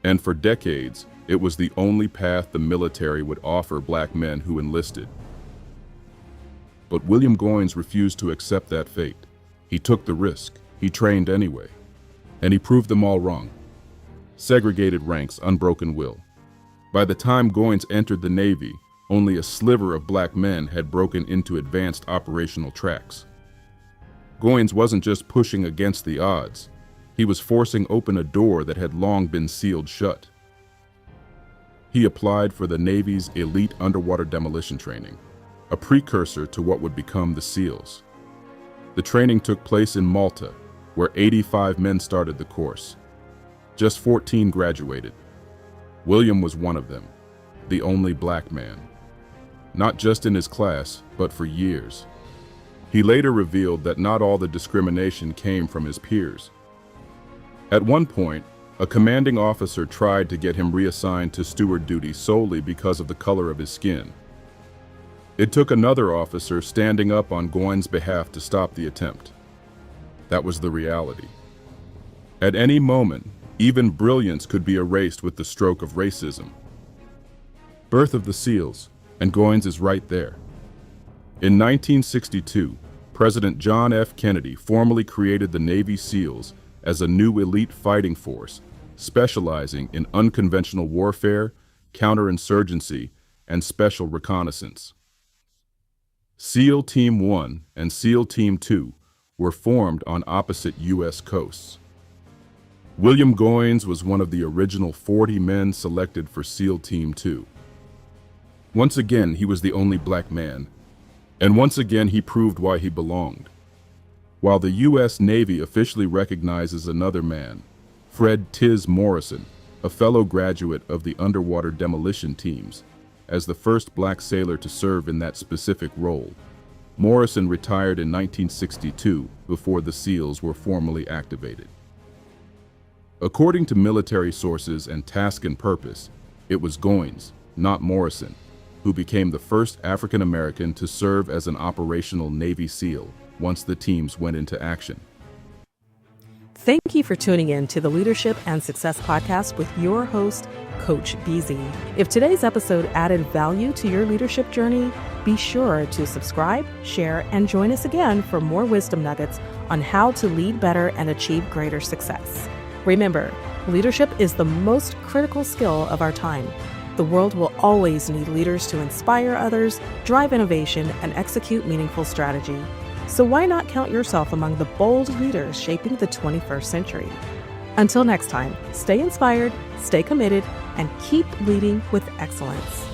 Speaker 7: And for decades, it was the only path the military would offer black men who enlisted. But William Goins refused to accept that fate. He took the risk. He trained anyway. And he proved them all wrong. Segregated ranks, unbroken will. By the time Goins entered the Navy, only a sliver of black men had broken into advanced operational tracks. Goins wasn't just pushing against the odds. He was forcing open a door that had long been sealed shut. He applied for the Navy's elite underwater demolition training, a precursor to what would become the SEALs. The training took place in Malta, where 85 men started the course. Just 14 graduated. William was one of them, the only black man. Not just in his class, but for years. He later revealed that not all the discrimination came from his peers. At one point, a commanding officer tried to get him reassigned to steward duty solely because of the color of his skin. It took another officer standing up on Goins' behalf to stop the attempt. That was the reality. At any moment, even brilliance could be erased with the stroke of racism. Birth of the SEALs, and Goins is right there. In 1962, President John F. Kennedy formally created the Navy SEALs as a new elite fighting force, specializing in unconventional warfare, counterinsurgency, and special reconnaissance. SEAL Team 1 and SEAL Team 2 were formed on opposite U.S. coasts. William Goines was one of the original 40 men selected for SEAL Team 2. Once again, he was the only black man, and once again he proved why he belonged. While the U.S. Navy officially recognizes another man, Fred "Tiz" Morrison, a fellow graduate of the underwater demolition teams, as the first black sailor to serve in that specific role, Morrison retired in 1962 before the SEALs were formally activated. According to military sources and task and purpose, it was Goines, not Morrison, who became the first African American to serve as an operational Navy SEAL once the teams went into action.
Speaker 2: Thank you for tuning in to the Leadership and Success Podcast with your host, Coach BZ. If today's episode added value to your leadership journey, be sure to subscribe, share, and join us again for more wisdom nuggets on how to lead better and achieve greater success. Remember, leadership is the most critical skill of our time. The world will always need leaders to inspire others, drive innovation, and execute meaningful strategy. So why not count yourself among the bold leaders shaping the 21st century? Until next time, stay inspired, stay committed, and keep leading with excellence.